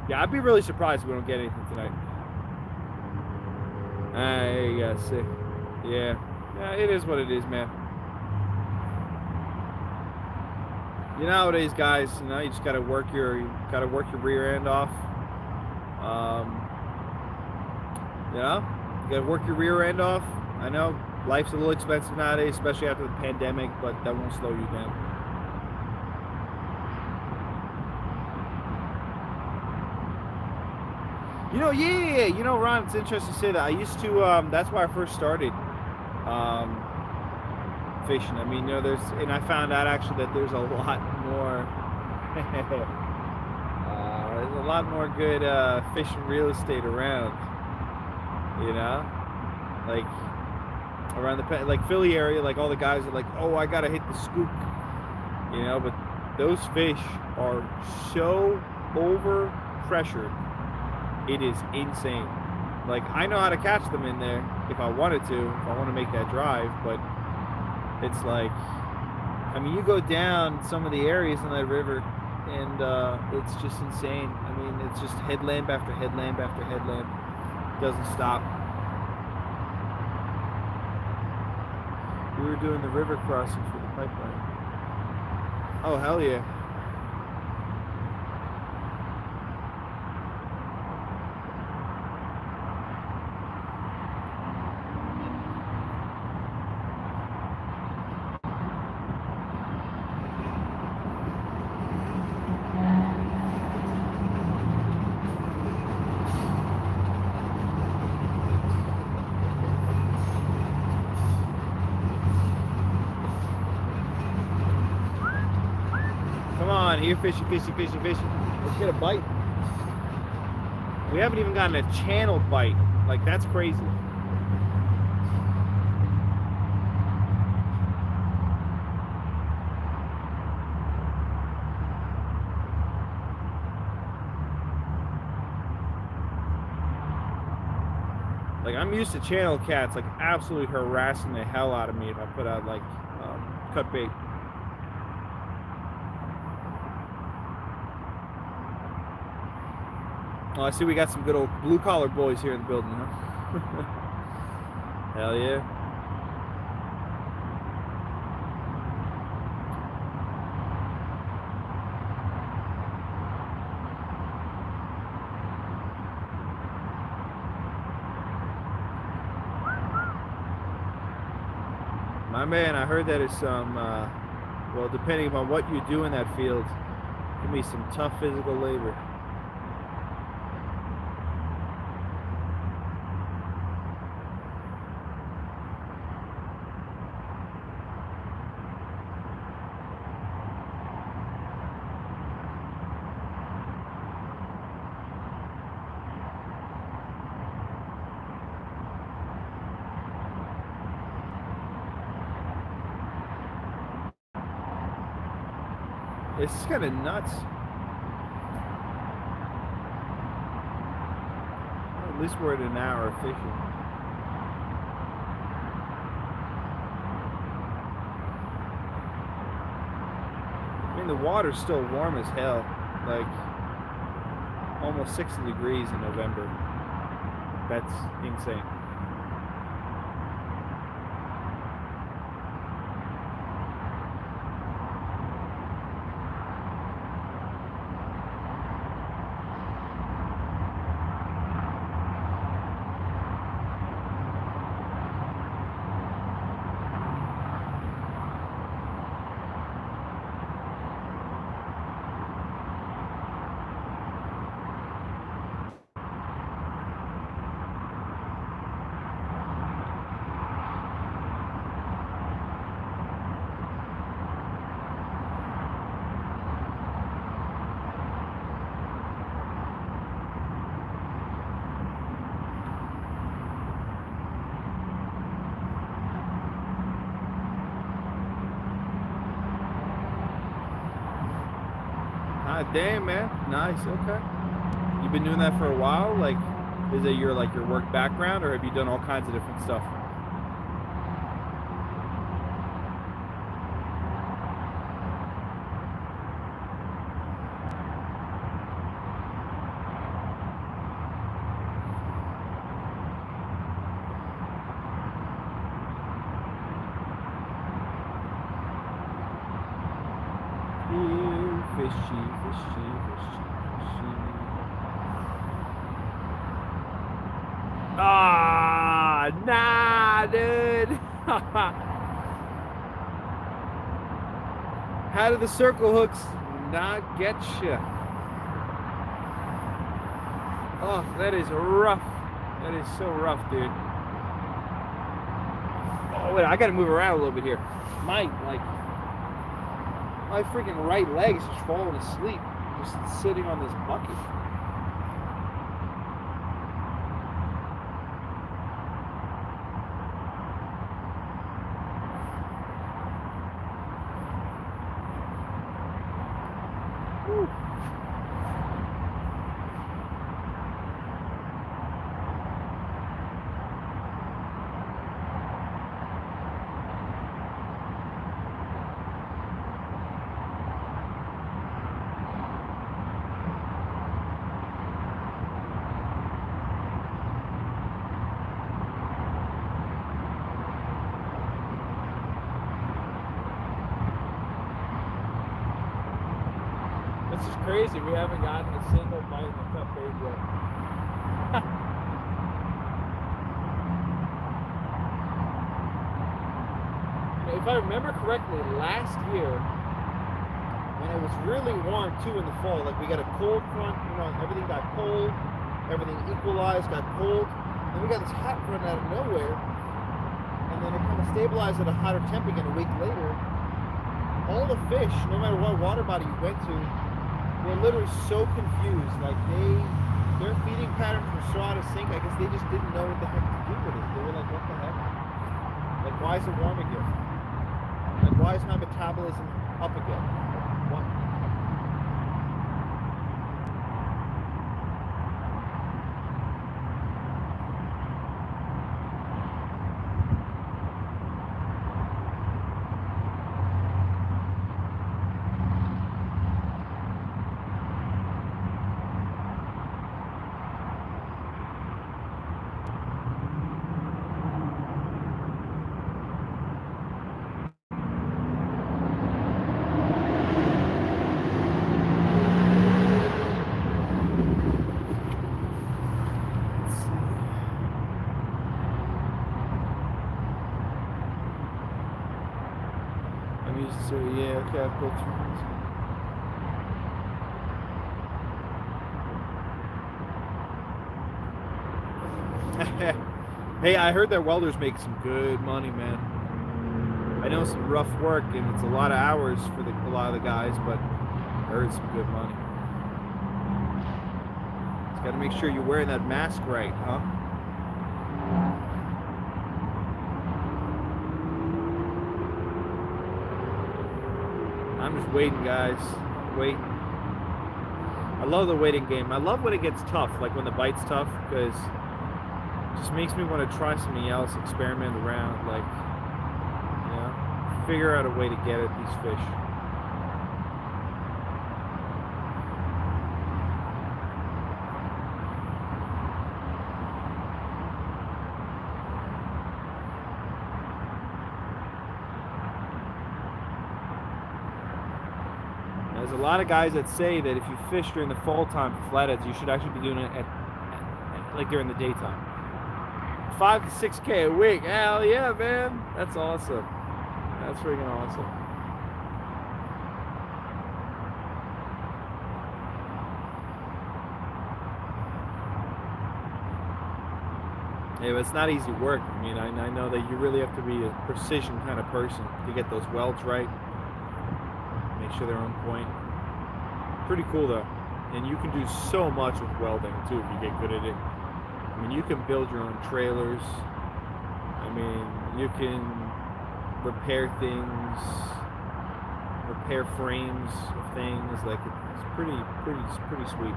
Yeah, I'd be really surprised if we don't get anything tonight. You gotta see. Yeah, it is what it is, man. Nowadays, guys, you just gotta work your rear end off. You gotta work your rear end off. I know life's a little expensive nowadays, especially after the pandemic, but that won't slow you down. Ron, it's interesting to say that. I used to, that's why I first started fishing. I mean, and I found out actually that there's a lot more, there's a lot more good fishing real estate around, like around the Philly area, like all the guys are like, oh, I gotta hit the scoop, but those fish are so over pressured. It is insane. Like, I know how to catch them in there if I wanted to, if I want to make that drive, but it's like, I mean, you go down some of the areas in that river and it's just insane. I mean, it's just headlamp after headlamp after headlamp. It doesn't stop. We were doing the river crossing for the pipeline. Oh, hell yeah. Here, fishing. Let's get a bite. We haven't even gotten a channel bite. Like, that's crazy. Like, I'm used to channel cats like absolutely harassing the hell out of me if I put out like cut bait. Oh, I see we got some good old blue collar boys here in the building, huh? Hell yeah. My man, I heard that is some, well, depending upon what you do in that field, it can be some tough physical labor. It's kind of nuts. Well, at least we're at an hour of fishing. I mean, the water's still warm as hell. Like, almost 60 degrees in November. That's insane. Damn, man. Nice. Okay. You've been doing that for a while? Like, is it your work background, or have you done all kinds of different stuff? Fishy. Ah, nah, dude. How do the circle hooks not get you? Oh, that is rough. That is so rough, dude. Oh, wait, I gotta move around a little bit here. My freaking right leg is just falling asleep, just sitting on this bucket. Whew. This is crazy. We haven't gotten a single bite in the cut bait yet. If I remember correctly, last year, when it was really warm too in the fall, like we got a cold front, everything got cold, everything equalized, got cold. Then we got this hot front out of nowhere, and then it kind of stabilized at a hotter temp again a week later. All the fish, no matter what water body you went to, were literally so confused. Like their feeding patterns were so out of sync. I guess they just didn't know what the heck to do with it. They were like, what the heck? Like, why is it warm again? Like, why is my metabolism up again? What? Okay, I've built 2 Hey, I heard that welders make some good money, man. I know some rough work, and it's a lot of hours for a lot of the guys, but I heard some good money. Just got to make sure you're wearing that mask right, huh? I'm just waiting, guys. Waiting. I love the waiting game. I love when it gets tough, like when the bite's tough, because it just makes me want to try something else, experiment around, like, you know, figure out a way to get at these fish. There's a lot of guys that say that if you fish during the fall time for flatheads, you should actually be doing it at like during the daytime. 5 to 6K a week. Hell yeah, man. That's awesome. That's freaking awesome. Yeah, but it's not easy work. I mean, I know that you really have to be a precision kind of person to get those welds right. Make sure they're on point. Pretty cool though. And you can do so much with welding too if you get good at it. I mean, you can build your own trailers. I mean, you can repair things, repair frames of things. Like, it's pretty sweet.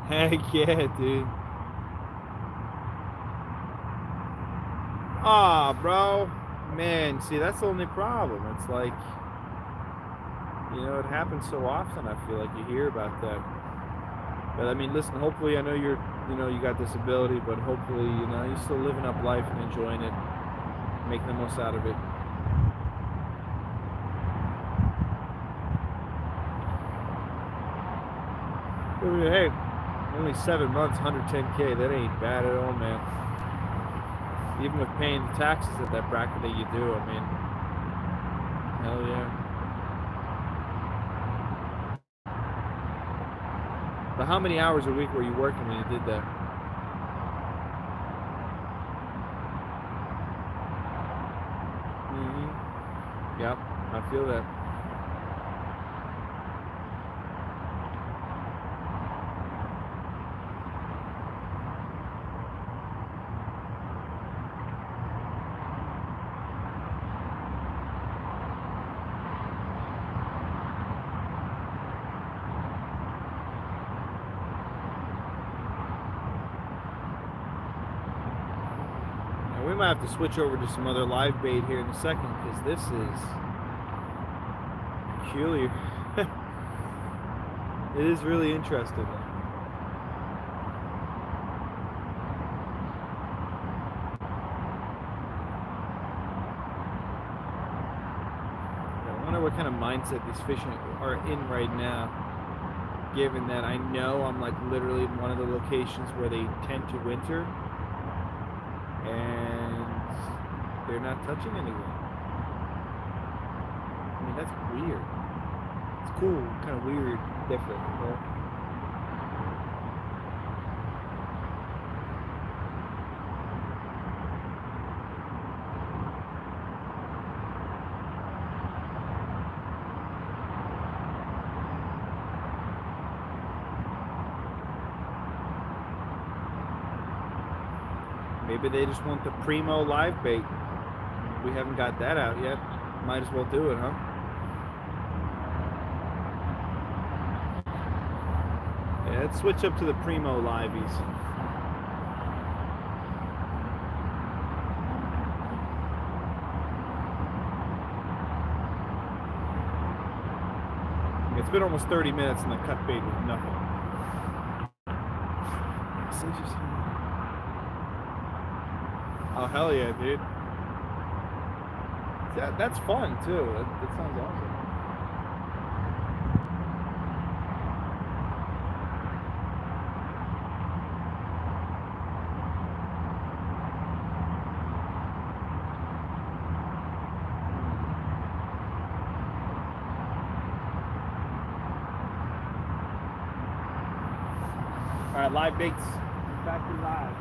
Heck yeah, dude. Aw, bro. Man, see, that's the only problem. It's like, you know, it happens so often, I feel like you hear about that. But I mean, listen, hopefully, I know you got this ability, but hopefully, you know, you're still living up life and enjoying it, making the most out of it. I mean, hey, only 7 months, 110K, that ain't bad at all, man. Even with paying the taxes at that bracket that you do, I mean, hell yeah. But how many hours a week were you working when you did that? Yep, I feel that. We might have to switch over to some other live bait here in a second, because this is peculiar. It is really interesting. I wonder what kind of mindset these fish are in right now, given that I know I'm like literally in one of the locations where they tend to winter, and they're not touching anything. I mean, that's weird. It's cool, kind of weird, different, you know? Maybe they just want the primo live bait. We haven't got that out yet. Might as well do it, huh? Yeah, let's switch up to the Primo liveys. It's been almost 30 minutes and I cut bait with nothing. Oh, hell yeah, dude. That's fun, too. That sounds awesome. All right, live baits. Back to live.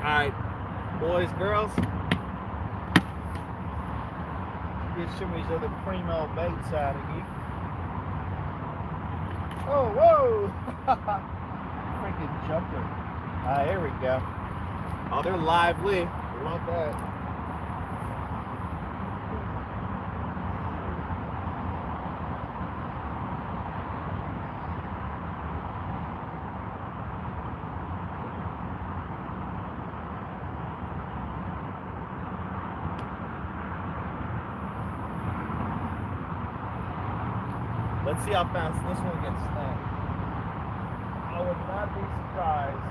Alright, boys, girls. Get some of these other Primo baits out of here. Oh, whoa! Freaking jumper. There we go. Oh, they're lively. Love that. Let's see how fast this one gets snapped. I would not be surprised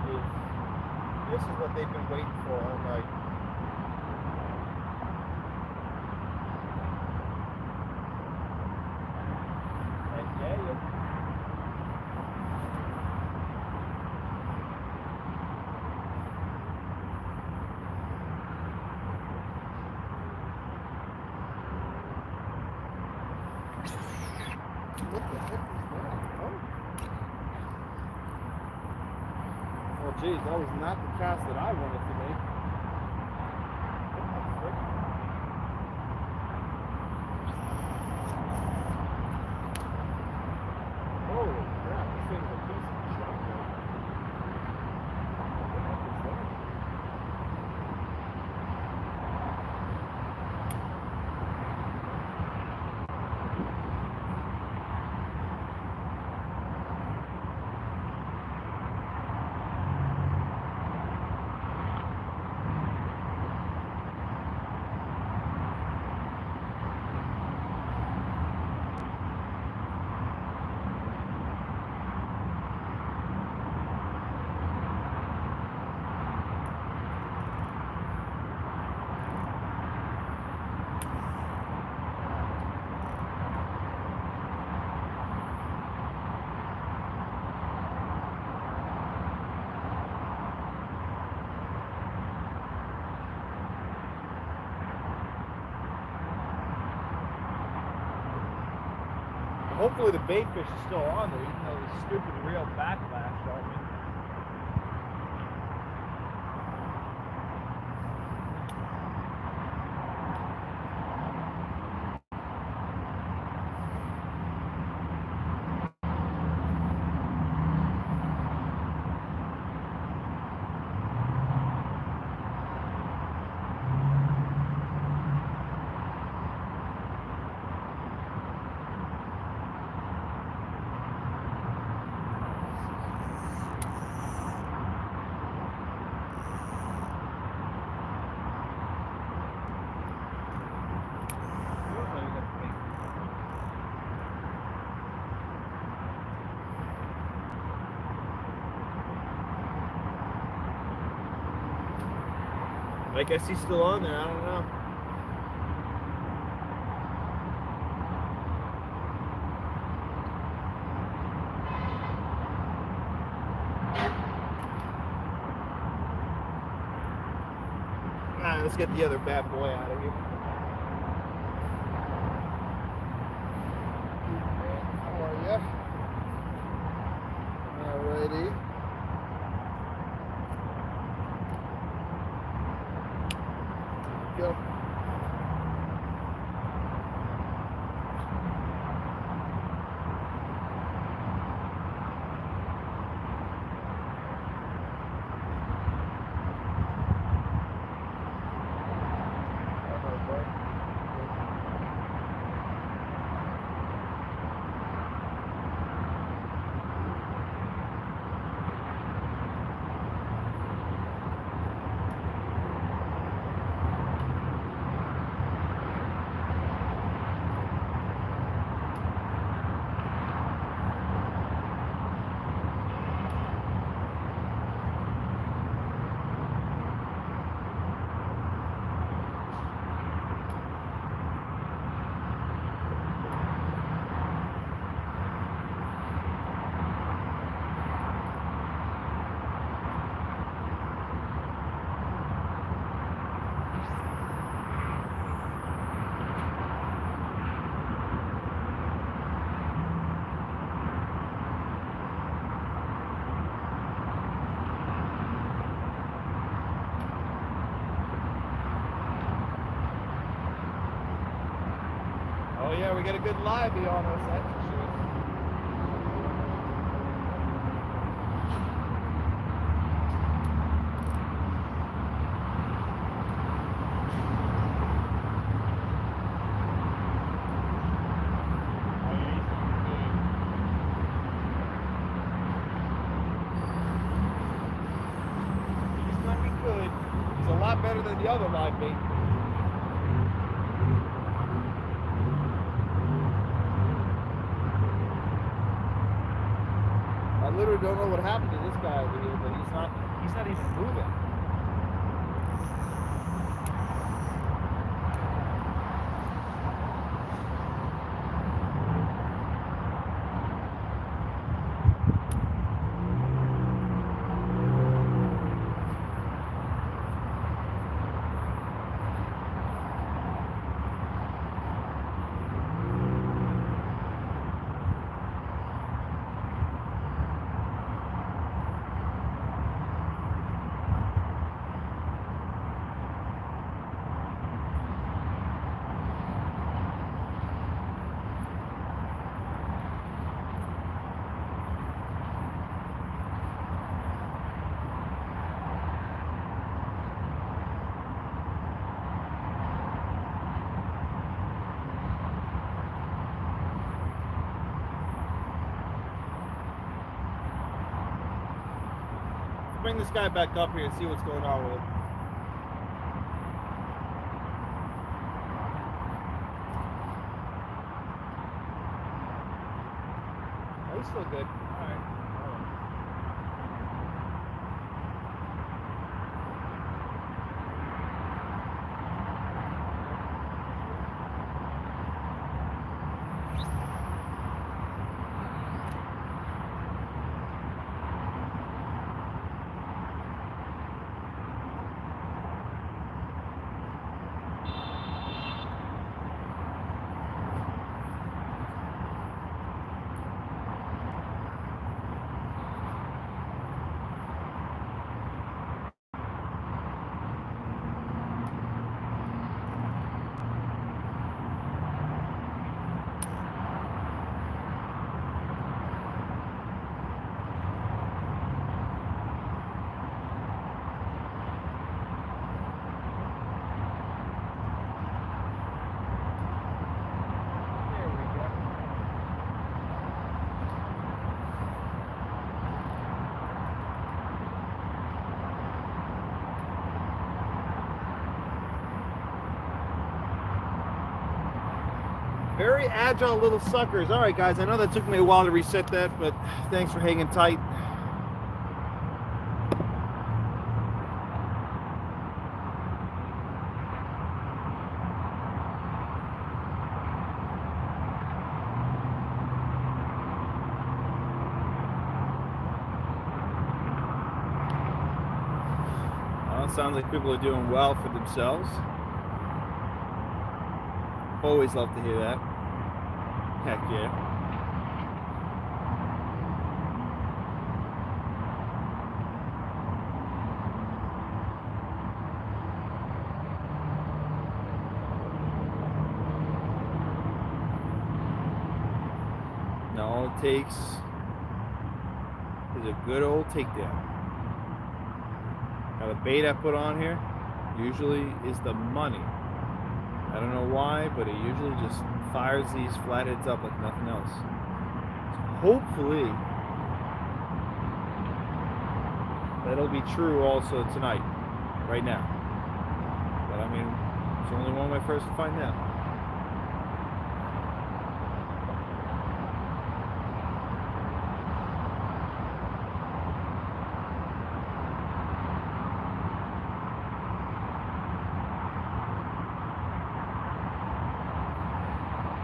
if this is what they've been waiting for all night. And yeah. What the heck is that? Oh, geez, that was not the cast that I wanted to make. Holy crap, this thing's a piece of junk. What the heck is that? Hopefully the bait fish is still on there, even though the stupid reel backlash on me. I guess he's still on there. I don't know. Let's get the other bad boy out of here. How are ya? Alrighty. Go. Oh yeah, we got a good livey on us, that's for sure. He's gonna be good. He's a lot better than the other live bait. I literally don't know what happened to this guy over here, but he's not even moving. Bring this guy back up here and see what's going on with him. Oh, he's still good. All right. Very agile little suckers. All right, guys, I know that took me a while to reset that, but thanks for hanging tight. Well, it sounds like people are doing well for themselves. Always love to hear that. Heck yeah. Now all it takes is a good old takedown. Now the bait I put on here usually is the money. I don't know why, but it usually just fires these flatheads up like nothing else. So hopefully that'll be true also tonight, right now. But I mean, it's only one way for us to find out.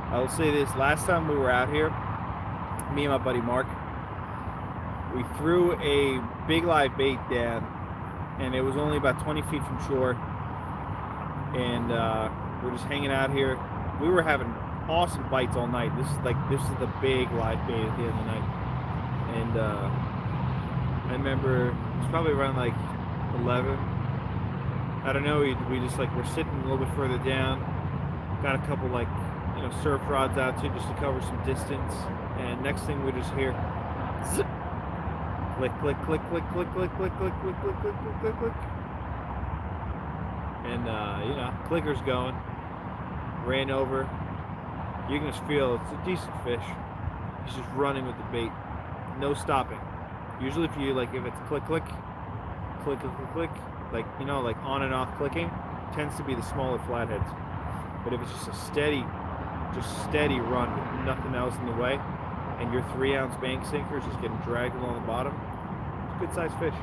I will say this, last time we were out here, me and my buddy Mark, we threw a big live bait down, and it was only about 20 feet from shore, and we're just hanging out here. We were having awesome bites all night. This is the big live bait at the end of the night, and I remember it was probably around like 11. I don't know, we just like, we're sitting a little bit further down, got a couple like, you know, surf rods out too, just to cover some distance. And next thing we just hear zip, click, click, click, click, click, click, click, click, click, click, click, click, click, click. And you know, clicker's going. Ran over. You can just feel it's a decent fish. He's just running with the bait. No stopping. Usually if it's click, click, click, click, click, click, like, you know, like on and off clicking, tends to be the smaller flatheads. But if it's just a steady run with nothing else in the way, and your 3-ounce bank sinker is just getting dragged along the bottom, it's a good sized fish.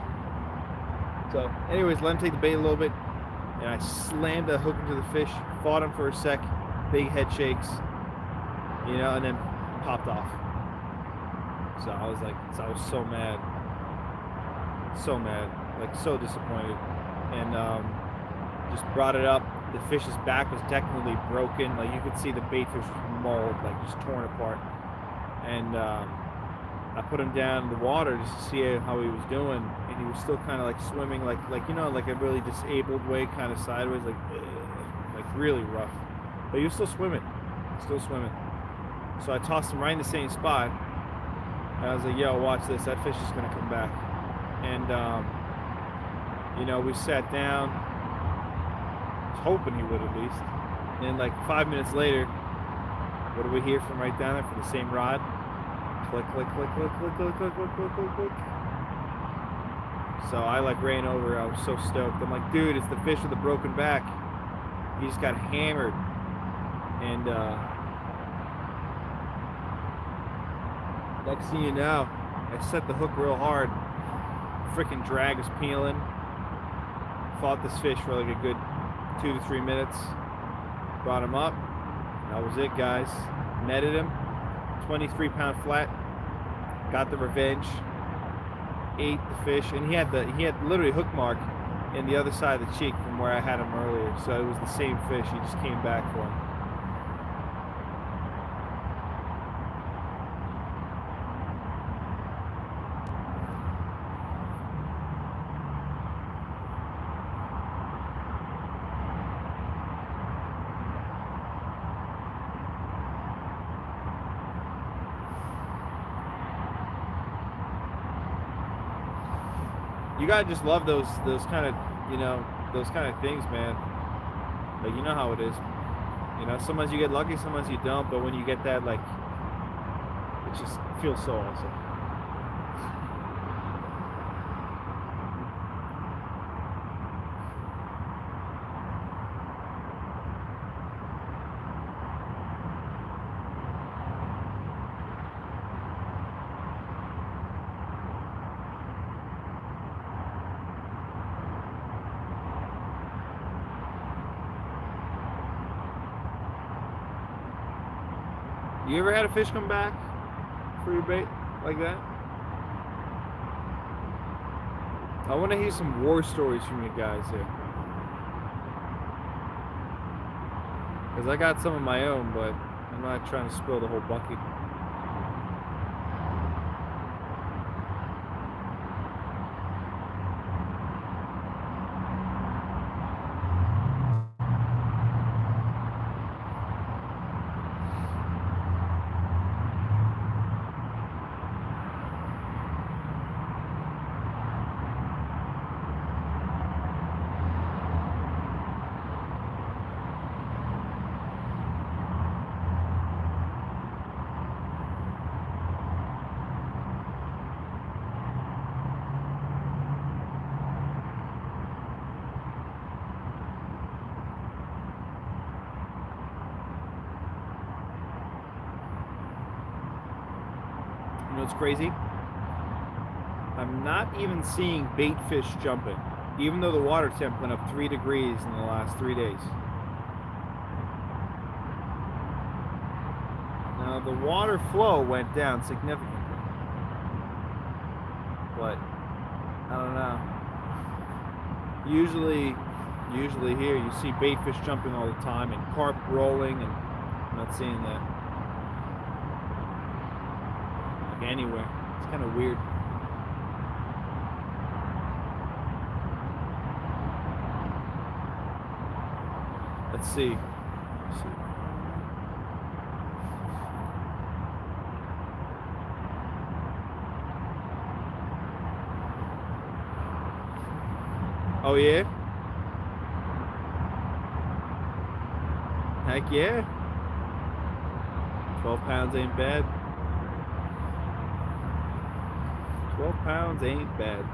So anyways, let him take the bait a little bit, and I slammed the hook into the fish, fought him for a sec, big head shakes, you know, and then popped off. So I was so mad, like so disappointed, and just brought it up. The fish's back was technically broken. Like, you could see the bait fish was mauled, like just torn apart. And I put him down in the water just to see how he was doing, and he was still kind of like swimming, like you know, like a really disabled way, kind of sideways, like really rough. But he was still swimming. So I tossed him right in the same spot. And I was like, "Yo, watch this. That fish is gonna come back." And you know, we sat down. Hoping he would at least. And then like 5 minutes later, what do we hear from right down there for the same rod? Click, click, click, click, click, click, click, click, click, click, click. So I like ran over. I was so stoked. I'm like, dude, it's the fish with the broken back. He just got hammered. And next thing you know, I set the hook real hard. Freaking drag was peeling. Fought this fish for like a good 2 to 3 minutes. Brought him up. That was it, guys. Netted him. 23-pound flat. Got the revenge. Ate the fish, and he had literally a hook mark in the other side of the cheek from where I had him earlier. So it was the same fish. He just came back for him. You gotta just love those kind of, you know, those kind of things, man. Like, you know how it is. You know, sometimes you get lucky, sometimes you don't. But when you get that, like, it just feels so awesome. You ever had a fish come back for your bait like that? I want to hear some war stories from you guys here. Because I got some of my own, but I'm not trying to spill the whole bucket. You know what's crazy? I'm not even seeing bait fish jumping, even though the water temp went up 3 degrees in the last 3 days. Now the water flow went down significantly, but I don't know. Usually here you see bait fish jumping all the time and carp rolling, and I'm not seeing that. Anywhere. It's kind of weird. Let's see. Oh yeah? Heck yeah. 12 pounds ain't bad. 12 pounds ain't bad.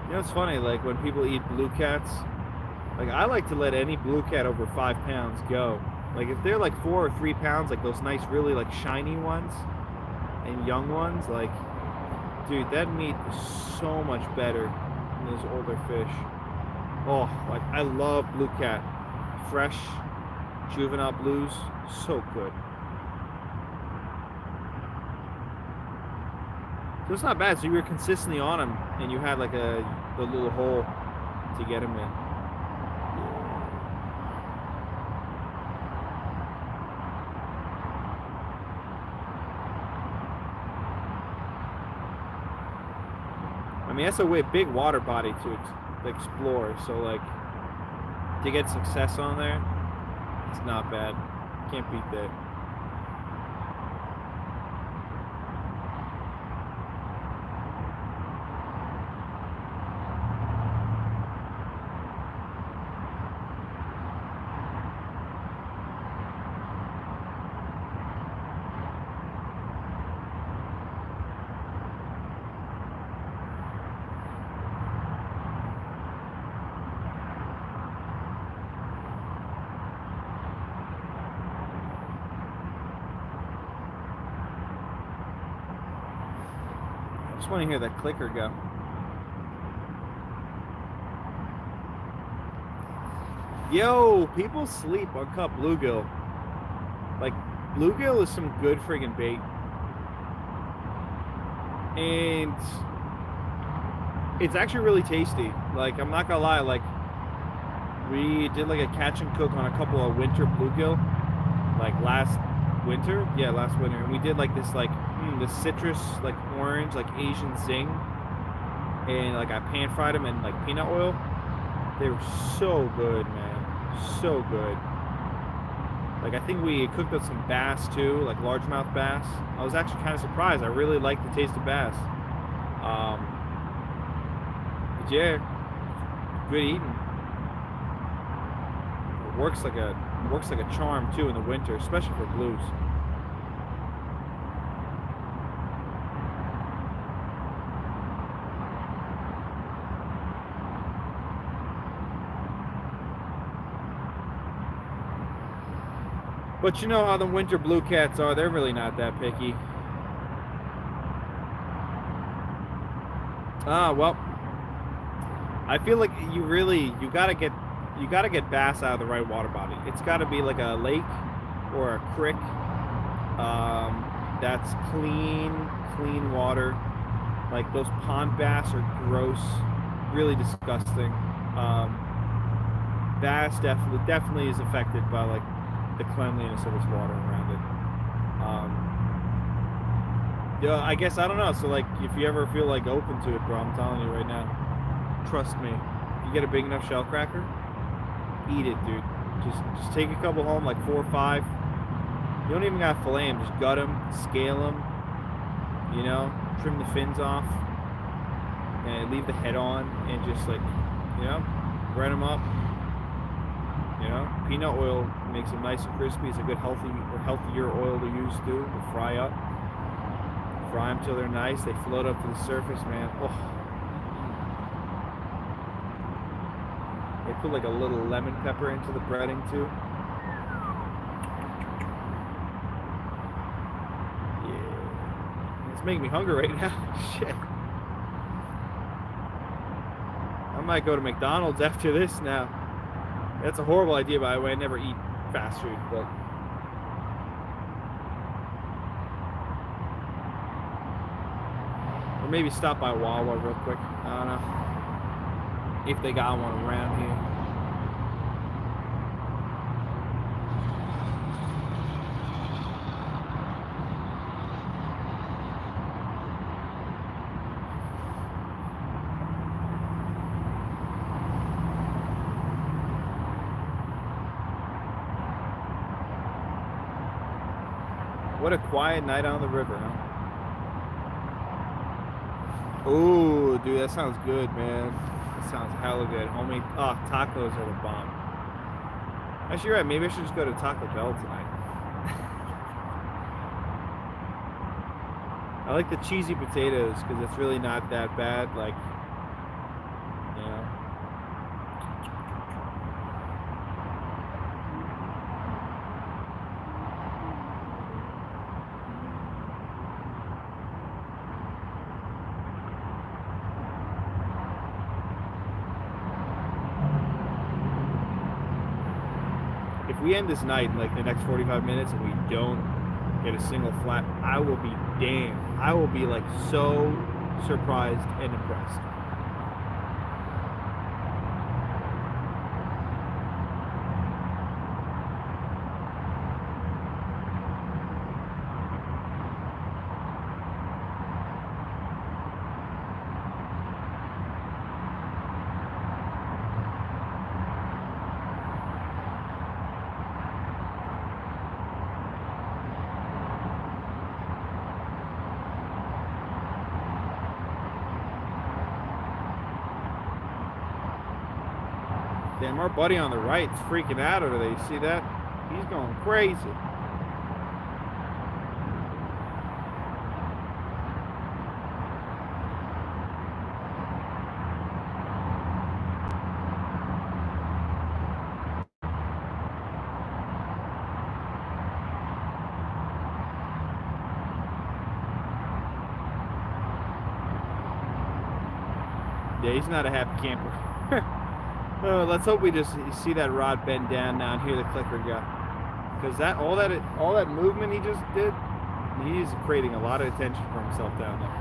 You know, it's funny, like when people eat blue cats, like I like to let any blue cat over 5 pounds go. Like if they're like 4 or 3 pounds, like those nice, really like shiny ones and young ones, like, dude, that meat is so much better than those older fish. Oh, like I love blue cat. Fresh, juvenile blues, so good. So it's not bad. So you were consistently on them, and you had like the little hole to get them in. I mean, that's a big water body to explore. So like to get success on there, it's not bad. Can't beat that. I just want to hear that clicker go. Yo, people sleep on cut bluegill. Like, bluegill is some good friggin' bait. And it's actually really tasty. Like, I'm not gonna lie, like, we did like a catch and cook on a couple of winter bluegill, like last winter. Yeah, last winter. And we did like this, like, this citrus, like orange, like Asian zing. And like I pan fried them in like peanut oil. They were so good, man. So good. Like, I think we cooked up some bass too, like largemouth bass. I was actually kind of surprised. I really like the taste of bass. But yeah, good eating. It works like a charm too in the winter, especially for blues. But you know how the winter blue cats are, they're really not that picky. Well, I feel like you gotta get bass out of the right water body. It's gotta be like a lake or a creek, that's clean water. Like those pond bass are gross, really disgusting. Bass definitely is affected by like the cleanliness of its water around it. Yeah, I guess I don't know. So like, if you ever feel like open to it, bro, I'm telling you right now, trust me. If you get a big enough shell cracker, eat it, dude. Just take a couple home, like 4 or 5. You don't even gotta fillet them. Just gut them, scale them. You know, trim the fins off, and leave the head on, and just like, you know, bread them up. You know, peanut oil makes them nice and crispy. It's a good healthier oil to use too, to fry up. Fry them till they're nice. They float up to the surface, man. Oh. They put like a little lemon pepper into the breading too. Yeah. It's making me hungry right now. Shit. I might go to McDonald's after this now. That's a horrible idea, by the way. I never eat fast food, but maybe stop by Wawa real quick. I don't know if they got one around here. What a quiet night on the river, huh? Ooh, dude, that sounds good, man. That sounds hella good. Homemade, tacos are the bomb. Actually, you're right. Maybe I should just go to Taco Bell tonight. I like the cheesy potatoes because it's really not that bad. Like, you know. If we end this night in like the next 45 minutes and we don't get a single flat, I will be damned. I will be like so surprised and impressed. Damn, our buddy on the right's freaking out over there. You see that? He's going crazy. Yeah, he's not a happy camper. Let's hope we just see that rod bend down now and hear the clicker go. Because all that movement he just did, he's creating a lot of attention for himself down there.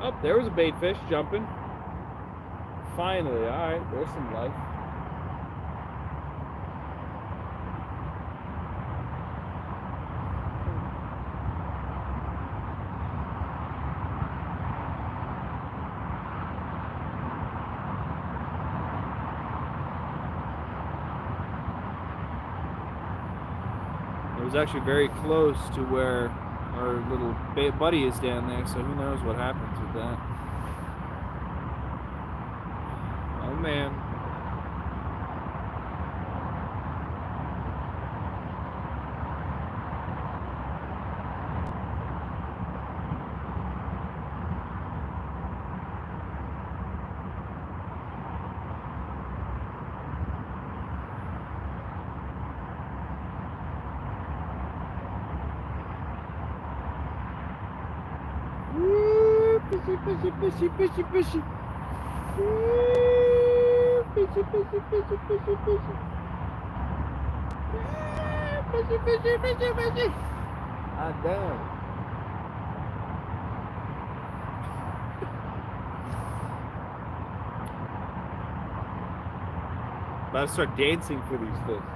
Oh, there was a bait fish jumping. Finally, alright, there's some life. It was actually very close to where our little buddy is down there, so who knows what happens with that. man. Woo, fishy, fishy, fishy, fishy, fishy. Woo, fishy, fishy, fishy, fishy, fishy. Woo, fishy, fishy, fishy, fishy. Ah, damn. About to start dancing for these fish.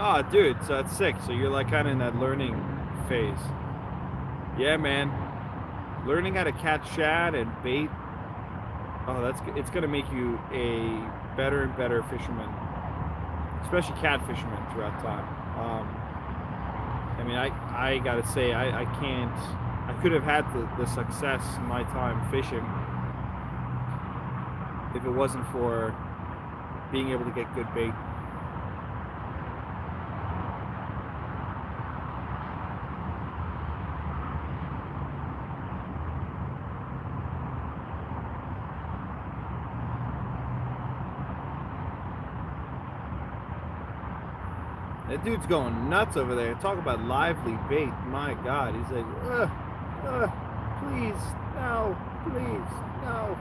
Oh, dude, so that's sick. So you're like kind of in that learning phase. Yeah, man. Learning how to catch shad and bait. Oh, it's gonna make you a better and better fisherman, especially cat fisherman throughout time. I mean, I gotta say, I can't. I could have had the success in my time fishing if it wasn't for being able to get good bait. That dude's going nuts over there. Talk about lively bait. My God. He's like, please, no, please, no.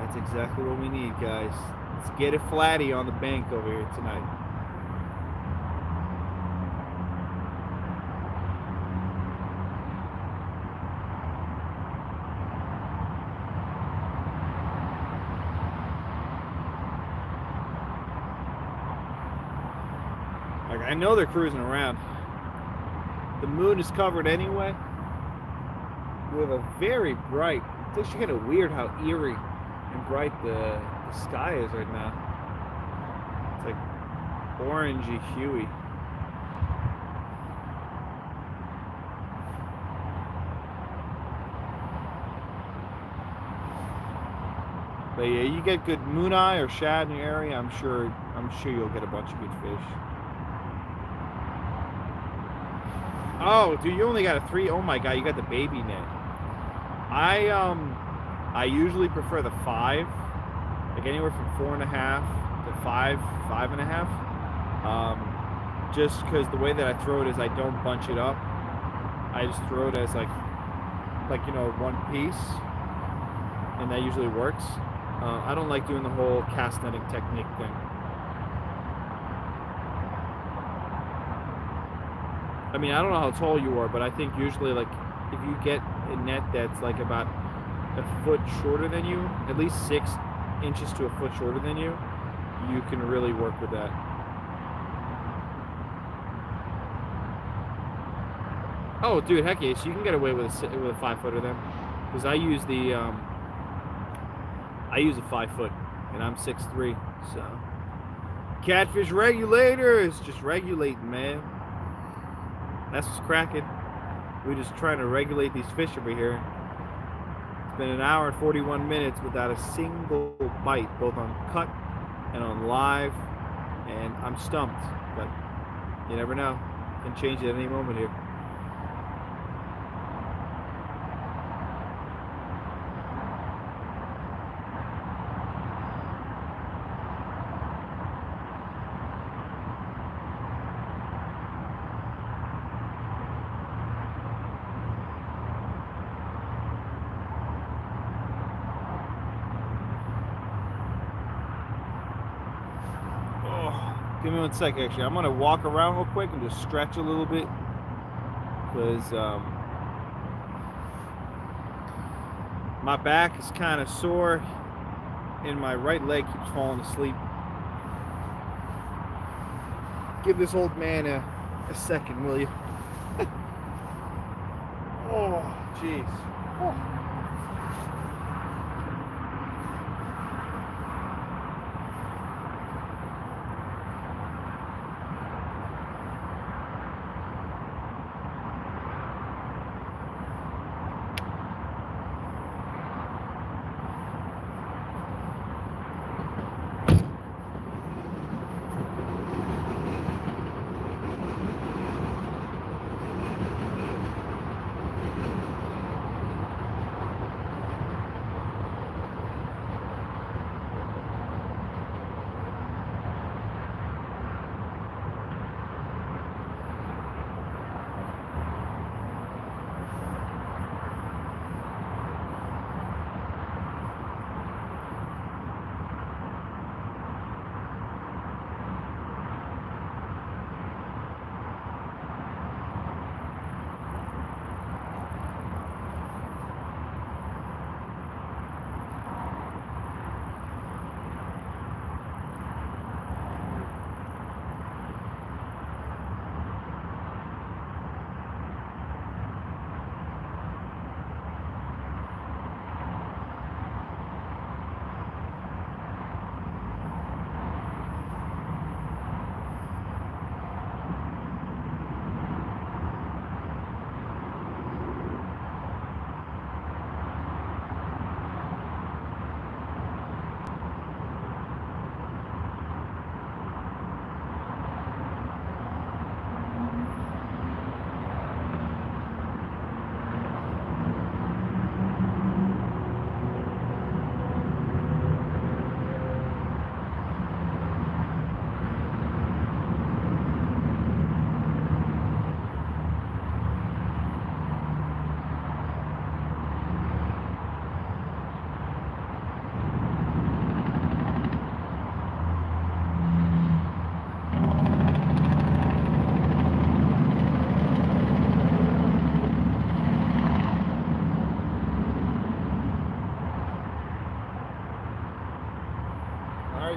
That's exactly what we need, guys. Let's get a flatty on the bank over here tonight. I know they're cruising around. The moon is covered anyway. We have a very bright. It's actually kind of weird how eerie and bright the sky is right now. It's like orangey huey. But yeah, you get good moon eye or shad in your area, I'm sure you'll get a bunch of good fish. Oh, dude, you only got a 3. Oh my God, you got the baby net. I usually prefer the 5, like anywhere from 4.5 to 5, 5.5. Just because the way that I throw it is I don't bunch it up. I just throw it as like you know, one piece, and that usually works. I don't like doing the whole cast netting technique thing. I mean, I don't know how tall you are, but I think usually, like, if you get a net that's like about a foot shorter than you, at least 6 inches to a foot shorter than you, you can really work with that. Oh, dude, heck yeah, so you can get away with a 5-footer then, because I use a 5 foot, and I'm 6'3", so catfish regulators, just regulating, man. That's what's cracking. We're just trying to regulate these fish over here. It's been 1 hour and 41 minutes without a single bite, both on cut and on live, and I'm stumped, but you never know. Can change at any moment here. Give me 1 sec, actually. I'm gonna walk around real quick and just stretch a little bit, because my back is kind of sore and my right leg keeps falling asleep. Give this old man a second, will you? Oh, jeez. Oh.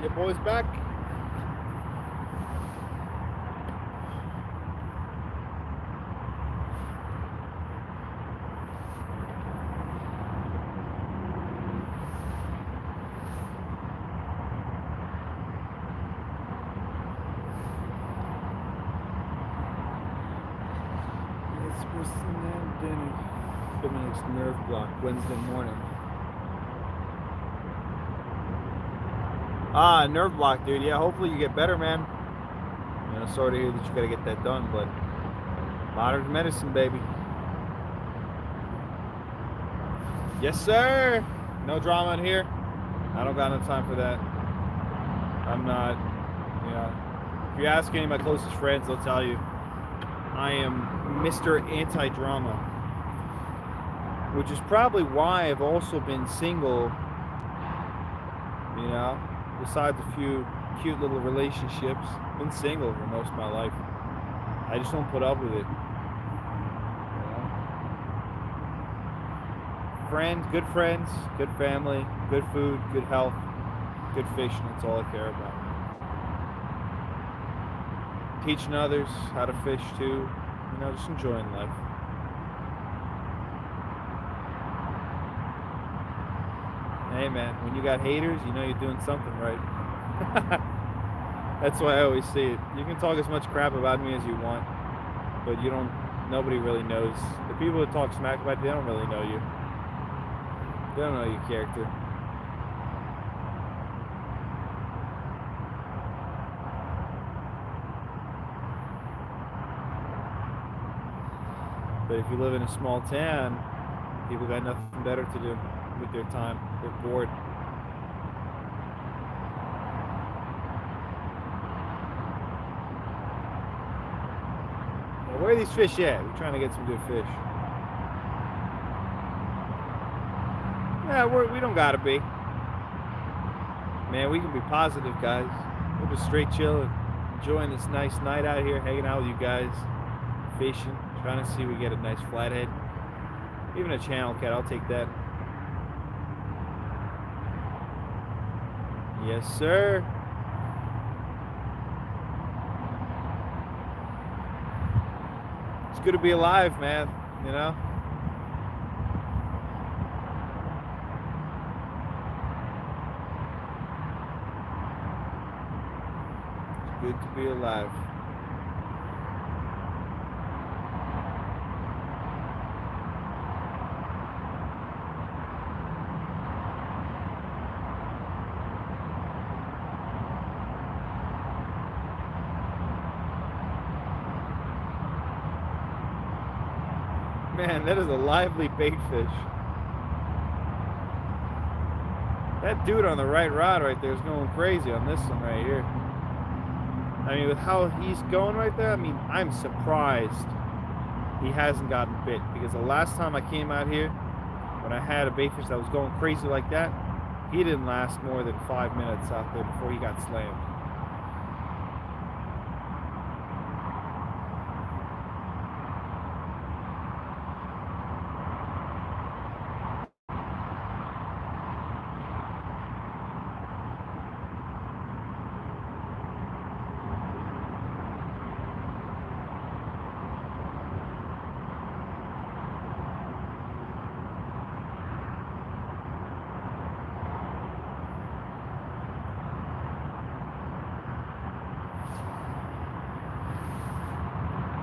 Your boy's back. It's supposed to have dinner. Dominic's nerve block Wednesday morning. Ah, nerve block, dude. Yeah, hopefully you get better, man. You know, sorry to hear that you gotta get that done, but modern medicine, baby. Yes, sir. No drama in here. I don't got no time for that. I'm not, you know, if you ask any of my closest friends, they'll tell you I am Mr. Anti-Drama, which is probably why I've also been single, you know. Besides a few cute little relationships, been single for most of my life. I just don't put up with it. You know? Friends, good family, good food, good health, good fishing. That's all I care about. Teaching others how to fish too. You know, just enjoying life. Hey man, when you got haters, you know you're doing something right. That's why I always say it. You can talk as much crap about me as you want, but nobody really knows. The people that talk smack about you, they don't really know you. They don't know your character. But if you live in a small town, people got nothing better to do with their time. They're bored. Now, where are these fish at? We're trying to get some good fish. Yeah, we don't gotta be. Man, we can be positive, guys. We're just straight chilling. Enjoying this nice night out here, hanging out with you guys, fishing, trying to see if we get a nice flathead. Even a channel cat, I'll take that. Yes, sir. It's good to be alive, man, you know? It's good to be alive. Man, that is a lively bait fish. That dude on the right rod right there is going crazy on this one right here. I mean, with how he's going right there, I mean, I'm surprised he hasn't gotten bit, because the last time I came out here, when I had a bait fish that was going crazy like that, he didn't last more than 5 minutes out there before he got slammed.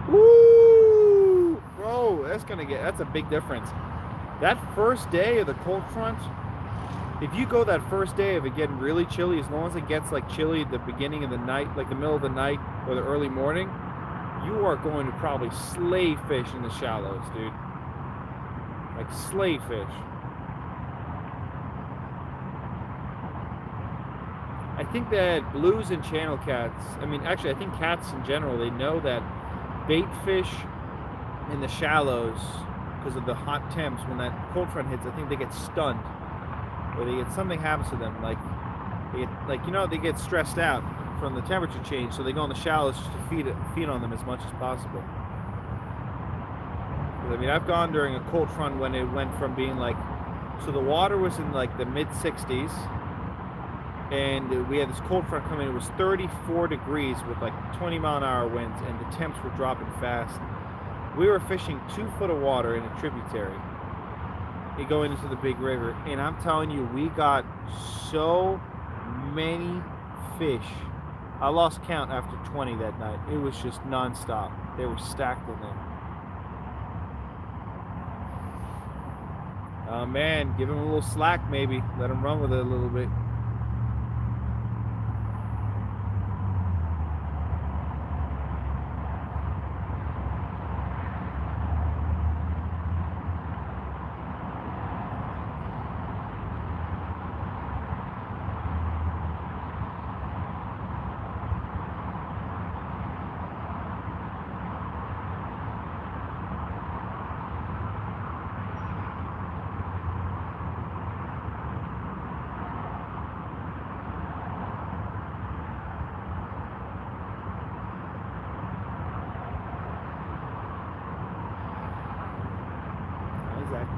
Woo! Bro, that's a big difference. That first day of the cold front, if you go that first day of it getting really chilly, as long as it gets like chilly at the beginning of the night, like the middle of the night or the early morning, you are going to probably slay fish in the shallows, dude. Like slay fish. I think that blues and channel cats, I mean, actually, I think cats in general, they know that bait fish in the shallows, because of the hot temps, when that cold front hits, I think they get stunned, or they get something happens to them, like they get, like, you know, they get stressed out from the temperature change, so they go in the shallows just to feed on them as much as possible. I mean, I've gone during a cold front when it went from being like, so the water was in like the mid 60s, and we had this cold front coming. It was 34 degrees with like 20-mile-an-hour winds, and the temps were dropping fast. We were fishing 2 foot of water in a tributary going into the big river, and I'm telling you, we got so many fish. I lost count after 20 that night. It was just nonstop. They were stacked in there. Oh man, give him a little slack maybe. Let him run with it a little bit.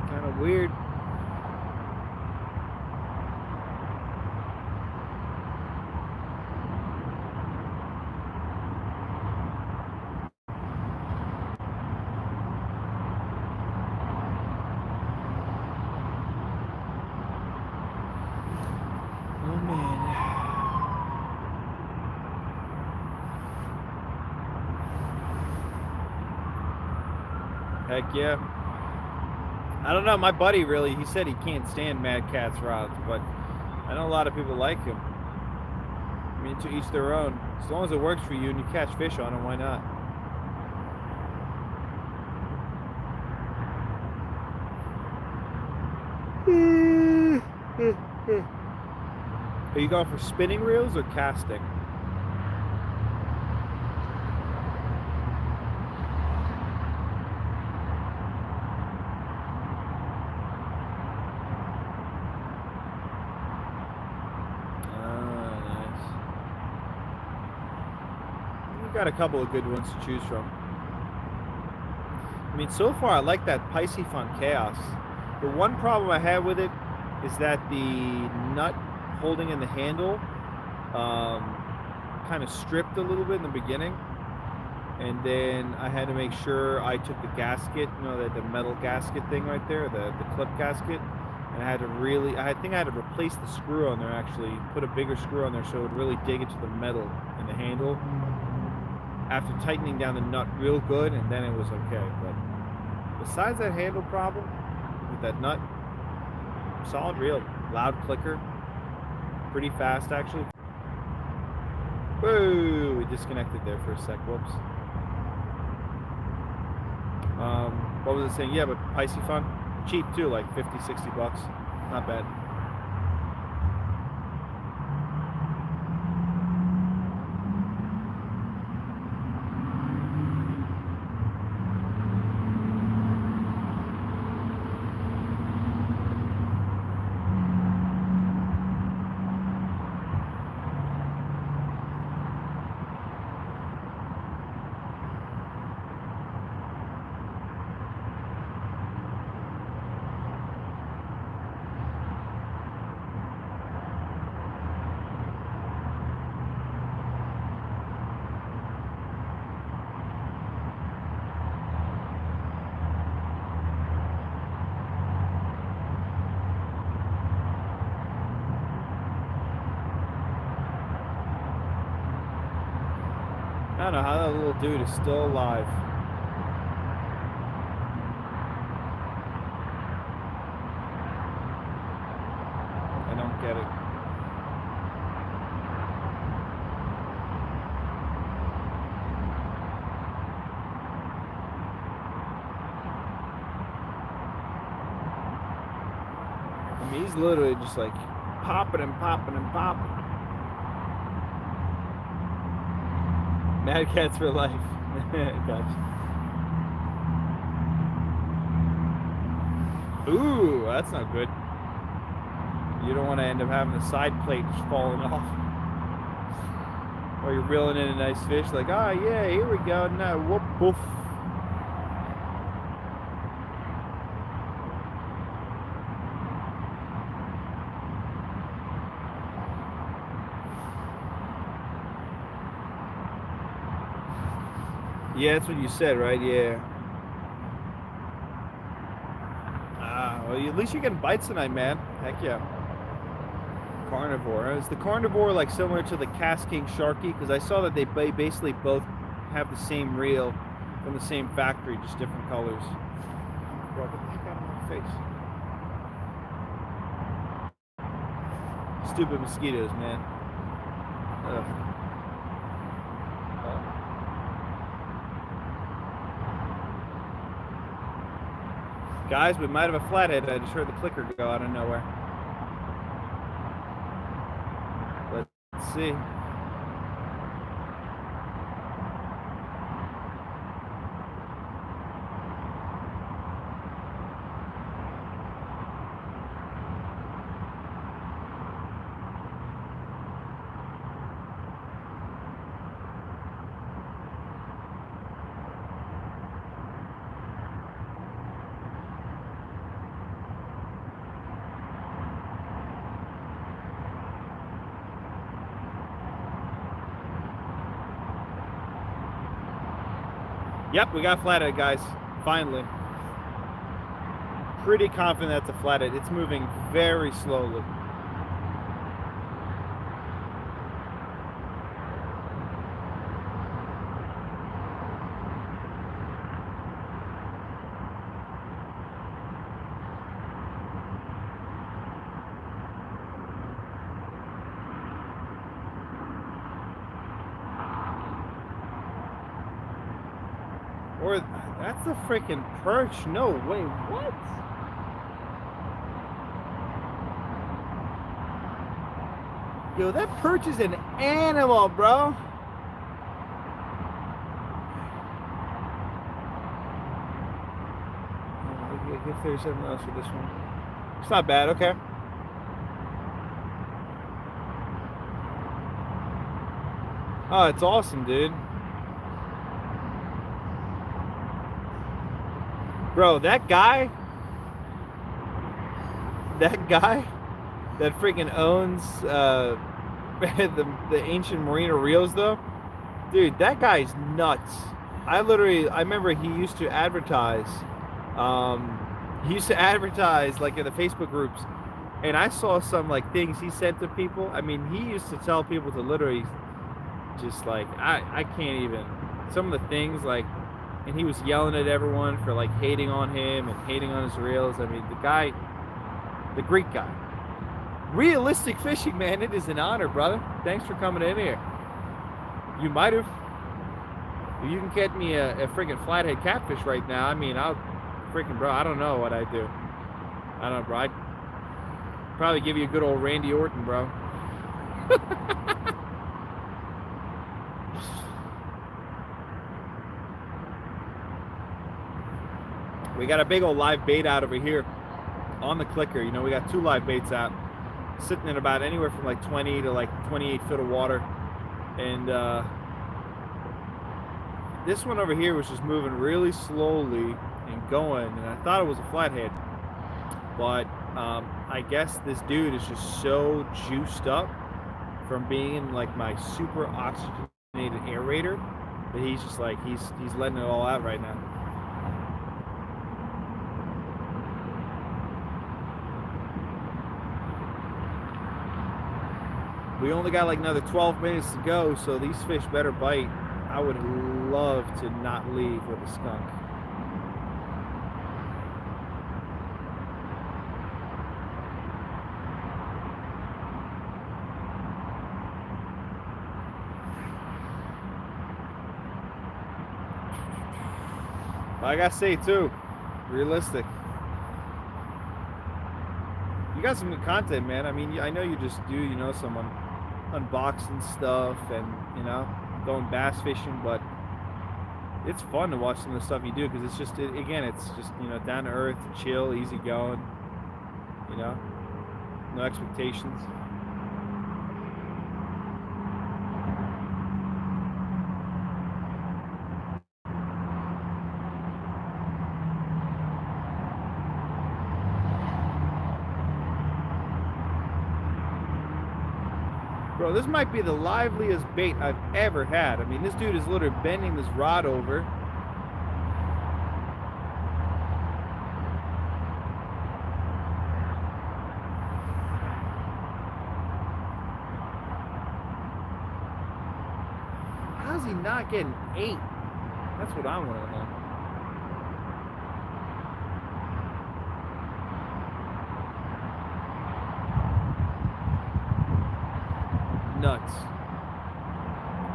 Kind of weird. Oh man. Heck yeah. I don't know, my buddy really, he said he can't stand Mad Cat's rods, but I know a lot of people like him. I mean, to each their own. As long as it works for you and you catch fish on them, why not? Are you going for spinning reels or casting? we've got a couple of good ones to choose from. I mean, so far I like that Piscifun Chaos. The one problem I have with it is that the nut holding in the handle kind of stripped a little bit in the beginning, and then I had to make sure I took the gasket, you know, the metal gasket thing right there, the clip gasket, and I think I had to replace the screw on there, actually put a bigger screw on there so it would really dig into the metal in the handle after tightening down the nut real good, and then it was okay. But besides that handle problem with that nut, solid reel, loud clicker, pretty fast actually. Whoa, we disconnected there for a sec, whoops. What was it saying? Yeah, but Piscifun, cheap too, like 50, 60 bucks, not bad. I don't know how that little dude is still alive. I don't get it. I mean, he's literally just like popping and popping and popping. Mad Cats for life. Gotcha. Ooh, that's not good. You don't want to end up having the side plate just falling off. Or you're reeling in a nice fish, like, ah, yeah, here we go. Now, whoop, woof. Yeah, that's what you said, right? Yeah. Well, at least you're getting bites tonight, man. Heck yeah. Carnivore. Is the carnivore like similar to the Cast King Sharky? Because I saw that they basically both have the same reel from the same factory, just different colors. Bro, get the heck out of my face. Stupid mosquitoes, man. Ugh. Guys, we might have a flathead. I just heard the clicker go out of nowhere. Let's see. Yep, we got flathead, guys. Finally. Pretty confident that's a flathead. It's moving very slowly. Or that's a freaking perch. No way. What? Yo, that perch is an animal, bro. I get 37 else for this one. It's not bad. Okay. Oh, it's awesome, dude. Bro, that guy, that freaking owns the ancient Marina Reels, though, dude, that guy's nuts. I remember he used to advertise. He used to advertise like in the Facebook groups, and I saw some like things he sent to people. I mean, he used to tell people to literally just like I can't even, some of the things like, and he was yelling at everyone for like hating on him and hating on his reels. I mean, the Greek guy. Realistic fishing, man. It is an honor, brother. Thanks for coming in here. You might have. If you can get me a freaking flathead catfish right now, I mean, I'll freaking, bro, I don't know what I'd do. I don't know, bro. I'd probably give you a good old Randy Orton, bro. We got a big old live bait out over here on the clicker. You know, we got 2 live baits out, sitting in about anywhere from like 20 to like 28 foot of water. And this one over here was just moving really slowly and going, and I thought it was a flathead, but I guess this dude is just so juiced up from being in like my super oxygenated aerator that he's just like he's letting it all out right now. We only got like another 12 minutes to go, so these fish better bite. I would love to not leave with a skunk. I gotta say too, realistic. You got some good content, man. I mean, I know you just do, you know, some unboxing stuff and, you know, going bass fishing, but it's fun to watch some of the stuff you do because it's just, again, it's just, you know, down to earth, chill, easy going, you know, no expectations. Bro, this might be the liveliest bait I've ever had. I mean, this dude is literally bending this rod over. How's he not getting 8? That's what I want to know. Nuts.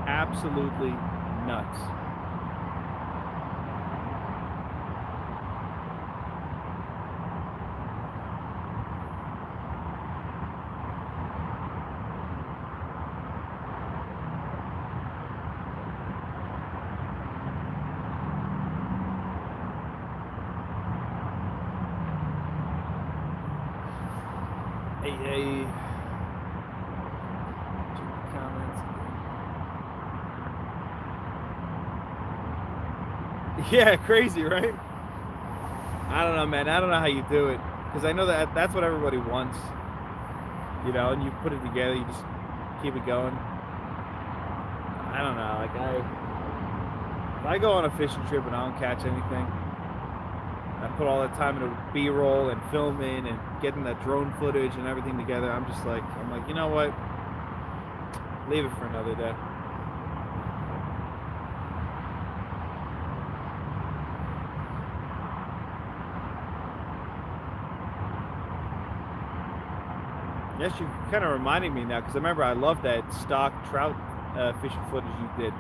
Absolutely nuts. Hey. Yeah, crazy, right? I don't know, man. I don't know how you do it, because I know that that's what everybody wants, you know, and you put it together, you just keep it going. I don't know, like if I go on a fishing trip and I don't catch anything, I put all that time into B-roll and filming and getting that drone footage and everything together. I'm like, you know what? Leave it for another day. Yes, you kind of reminding me now, because I remember I loved that stock trout fishing footage you did.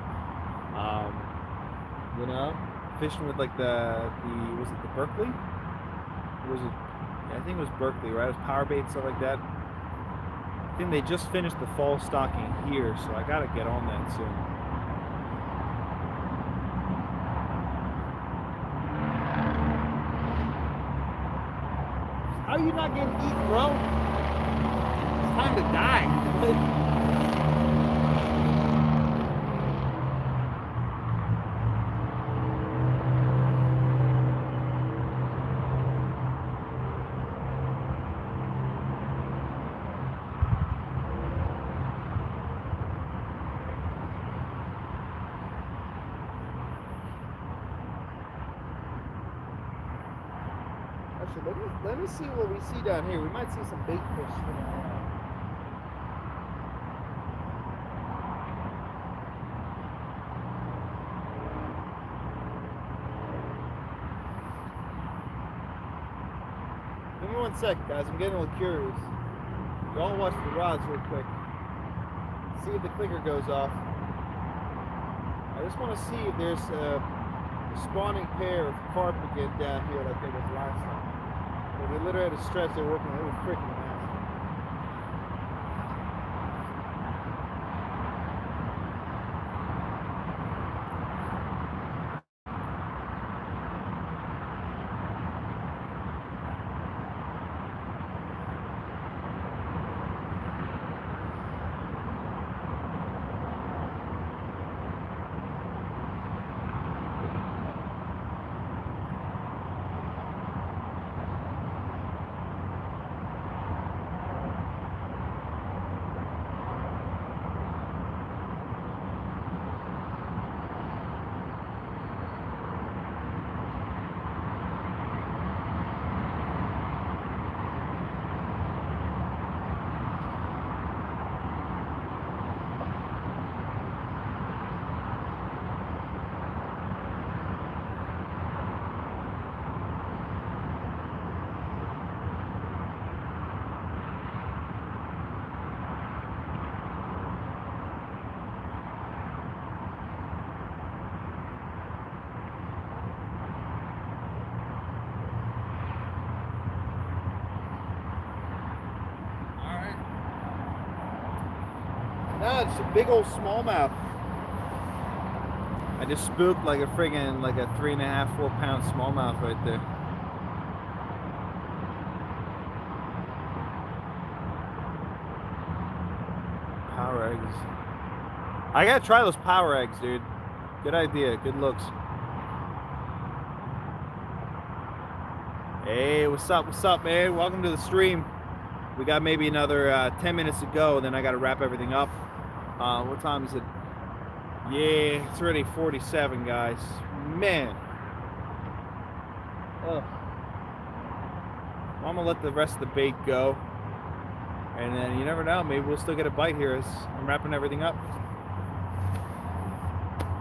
You know, fishing with like was it the Berkeley? Or was it? Yeah, I think it was Berkeley, right? It was power bait, stuff like that. I think they just finished the fall stocking here, so I gotta get on that soon. How are you not getting eaten, bro? Time to die. Actually, let me see what we see down here. We might see some bait fish swimming around. Give me 1 second, guys. I'm getting a little curious. Y'all watch the rods real quick. See if the clicker goes off. I just want to see if there's a spawning pair of carp again down here like there was last time. But they literally had a stretch they were working on. It was freaking massive. Nah, it's a big old smallmouth. I just spooked like a friggin' like a 3.5, 4 pound smallmouth right there. Power eggs. I gotta try those power eggs, dude. Good idea. Good looks. Hey, what's up? What's up, man? Welcome to the stream. We got maybe another 10 minutes to go, then I got to wrap everything up. What time is it? Yeah, it's already 47, guys. Man. Ugh. Well, I'm going to let the rest of the bait go. And then you never know. Maybe we'll still get a bite here as I'm wrapping everything up.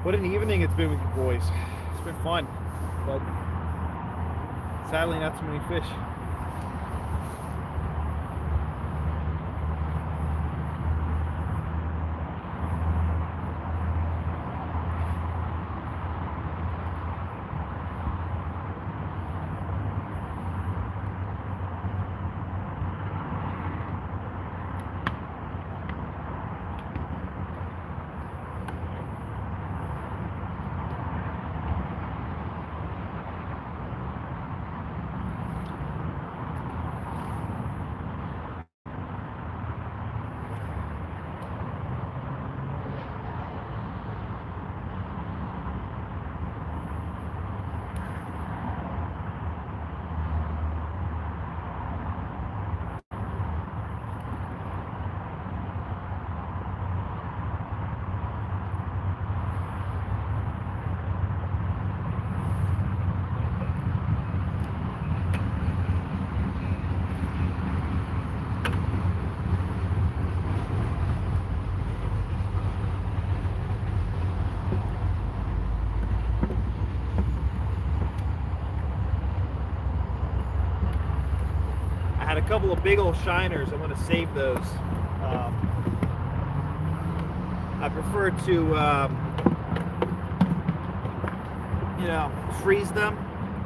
What an evening it's been with you boys. It's been fun. But sadly, not too many fish. A couple of big old shiners. I'm going to save those. I prefer to, you know, freeze them,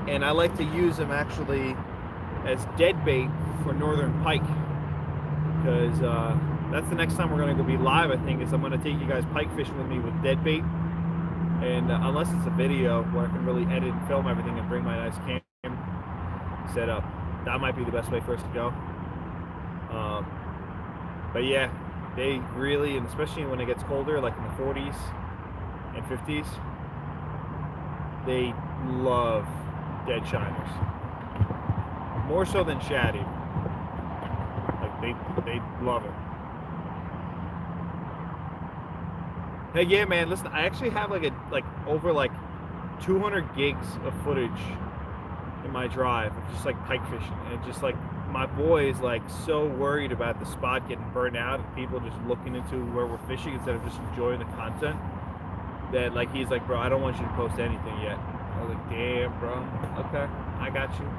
and I like to use them actually as dead bait for northern pike, because that's the next time we're going to go be live. I think is I'm going to take you guys pike fishing with me with dead bait, and unless it's a video where I can really edit and film everything and bring my nice cam set up. That might be the best way for us to go. But yeah, they really, and especially when it gets colder, like in the 40s and 50s, they love dead shiners. More so than shad even. Like they love it. Hey, yeah, man, listen, I actually have like over 200 gigs of footage in my drive, just like pike fishing, and just like my boy is like so worried about the spot getting burnt out and people just looking into where we're fishing instead of just enjoying the content, that like he's like, bro, I don't want you to post anything yet. I was like, damn, bro. Okay, I got you.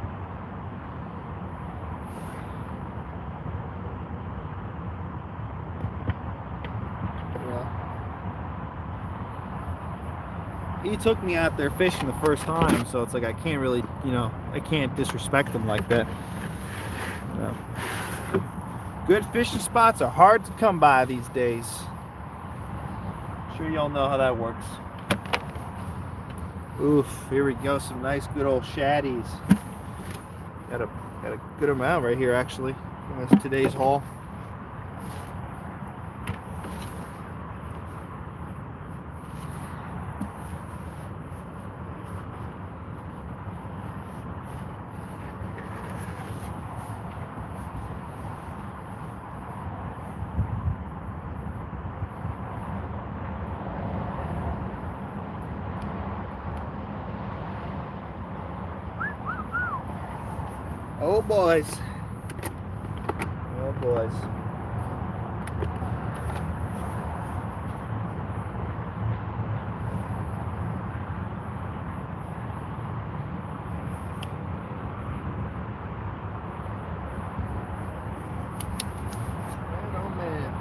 He took me out there fishing the first time, so it's like I can't really, I can't disrespect him like that. Good fishing spots are hard to come by these days. I'm sure y'all know how that works. Oof, here we go, some nice good old shaddies. Got a good amount right here actually. That's today's haul. Oh boys. Oh boys. Oh man.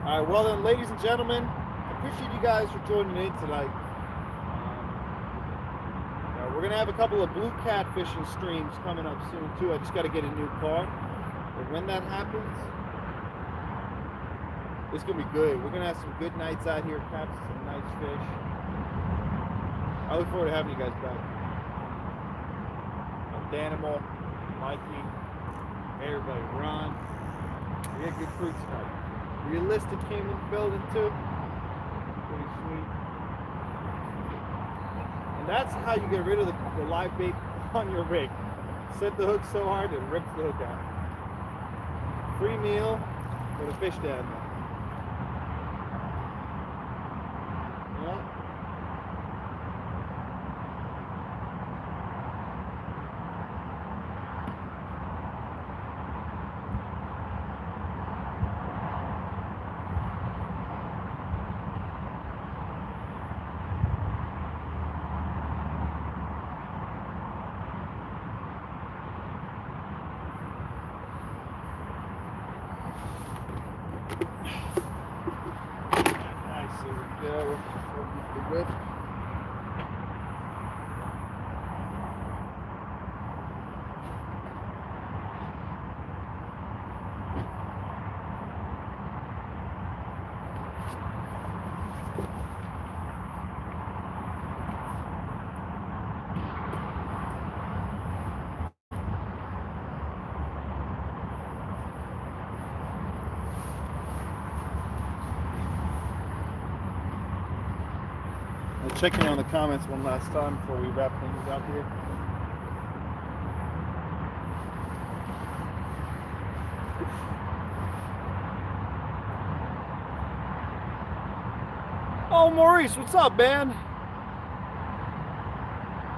All right, well then, ladies and gentlemen, I appreciate you guys for joining in tonight. We're gonna have a couple of blue cat fishing streams coming up soon too. I just got to get a new car, but when that happens, it's gonna be good. We're gonna have some good nights out here, catching some nice fish. I look forward to having you guys back. Danimal, Mikey, everybody, Ron. We had good crew tonight. Realistic came in the building too. Pretty sweet. And that's how you get rid of the live bait on your rig. Set the hook so hard it rips the hook out. Free meal for the fish down there. Yeah. The whip. Check in on the comments one last time before we wrap things up here. Oh, Maurice, what's up, man?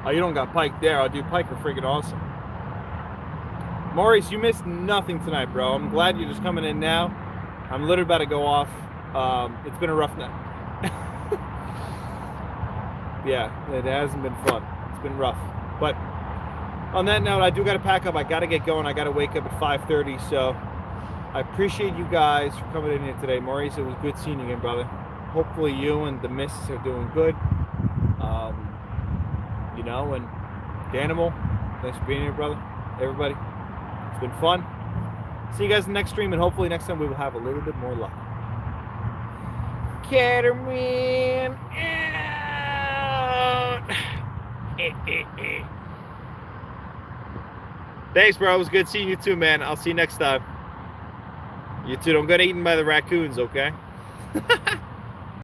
Oh, you don't got pike there. Oh, dude, pike are freaking awesome. Maurice, you missed nothing tonight, bro. I'm glad you're just coming in now. I'm literally about to go off. It's been a rough night. Yeah, it hasn't been fun. It's been rough. But on that note, I do got to pack up. I got to get going. I got to wake up at 5:30. So I appreciate you guys for coming in here today. Maurice, it was good seeing you again, brother. Hopefully you and the missus are doing good. You know, and Danimal, thanks for being here, brother. Everybody, it's been fun. See you guys in the next stream, and hopefully next time we will have a little bit more luck. Caterman out. Thanks, bro. It was good seeing you too, man. I'll see you next time. You too. Don't get eaten by the raccoons, okay?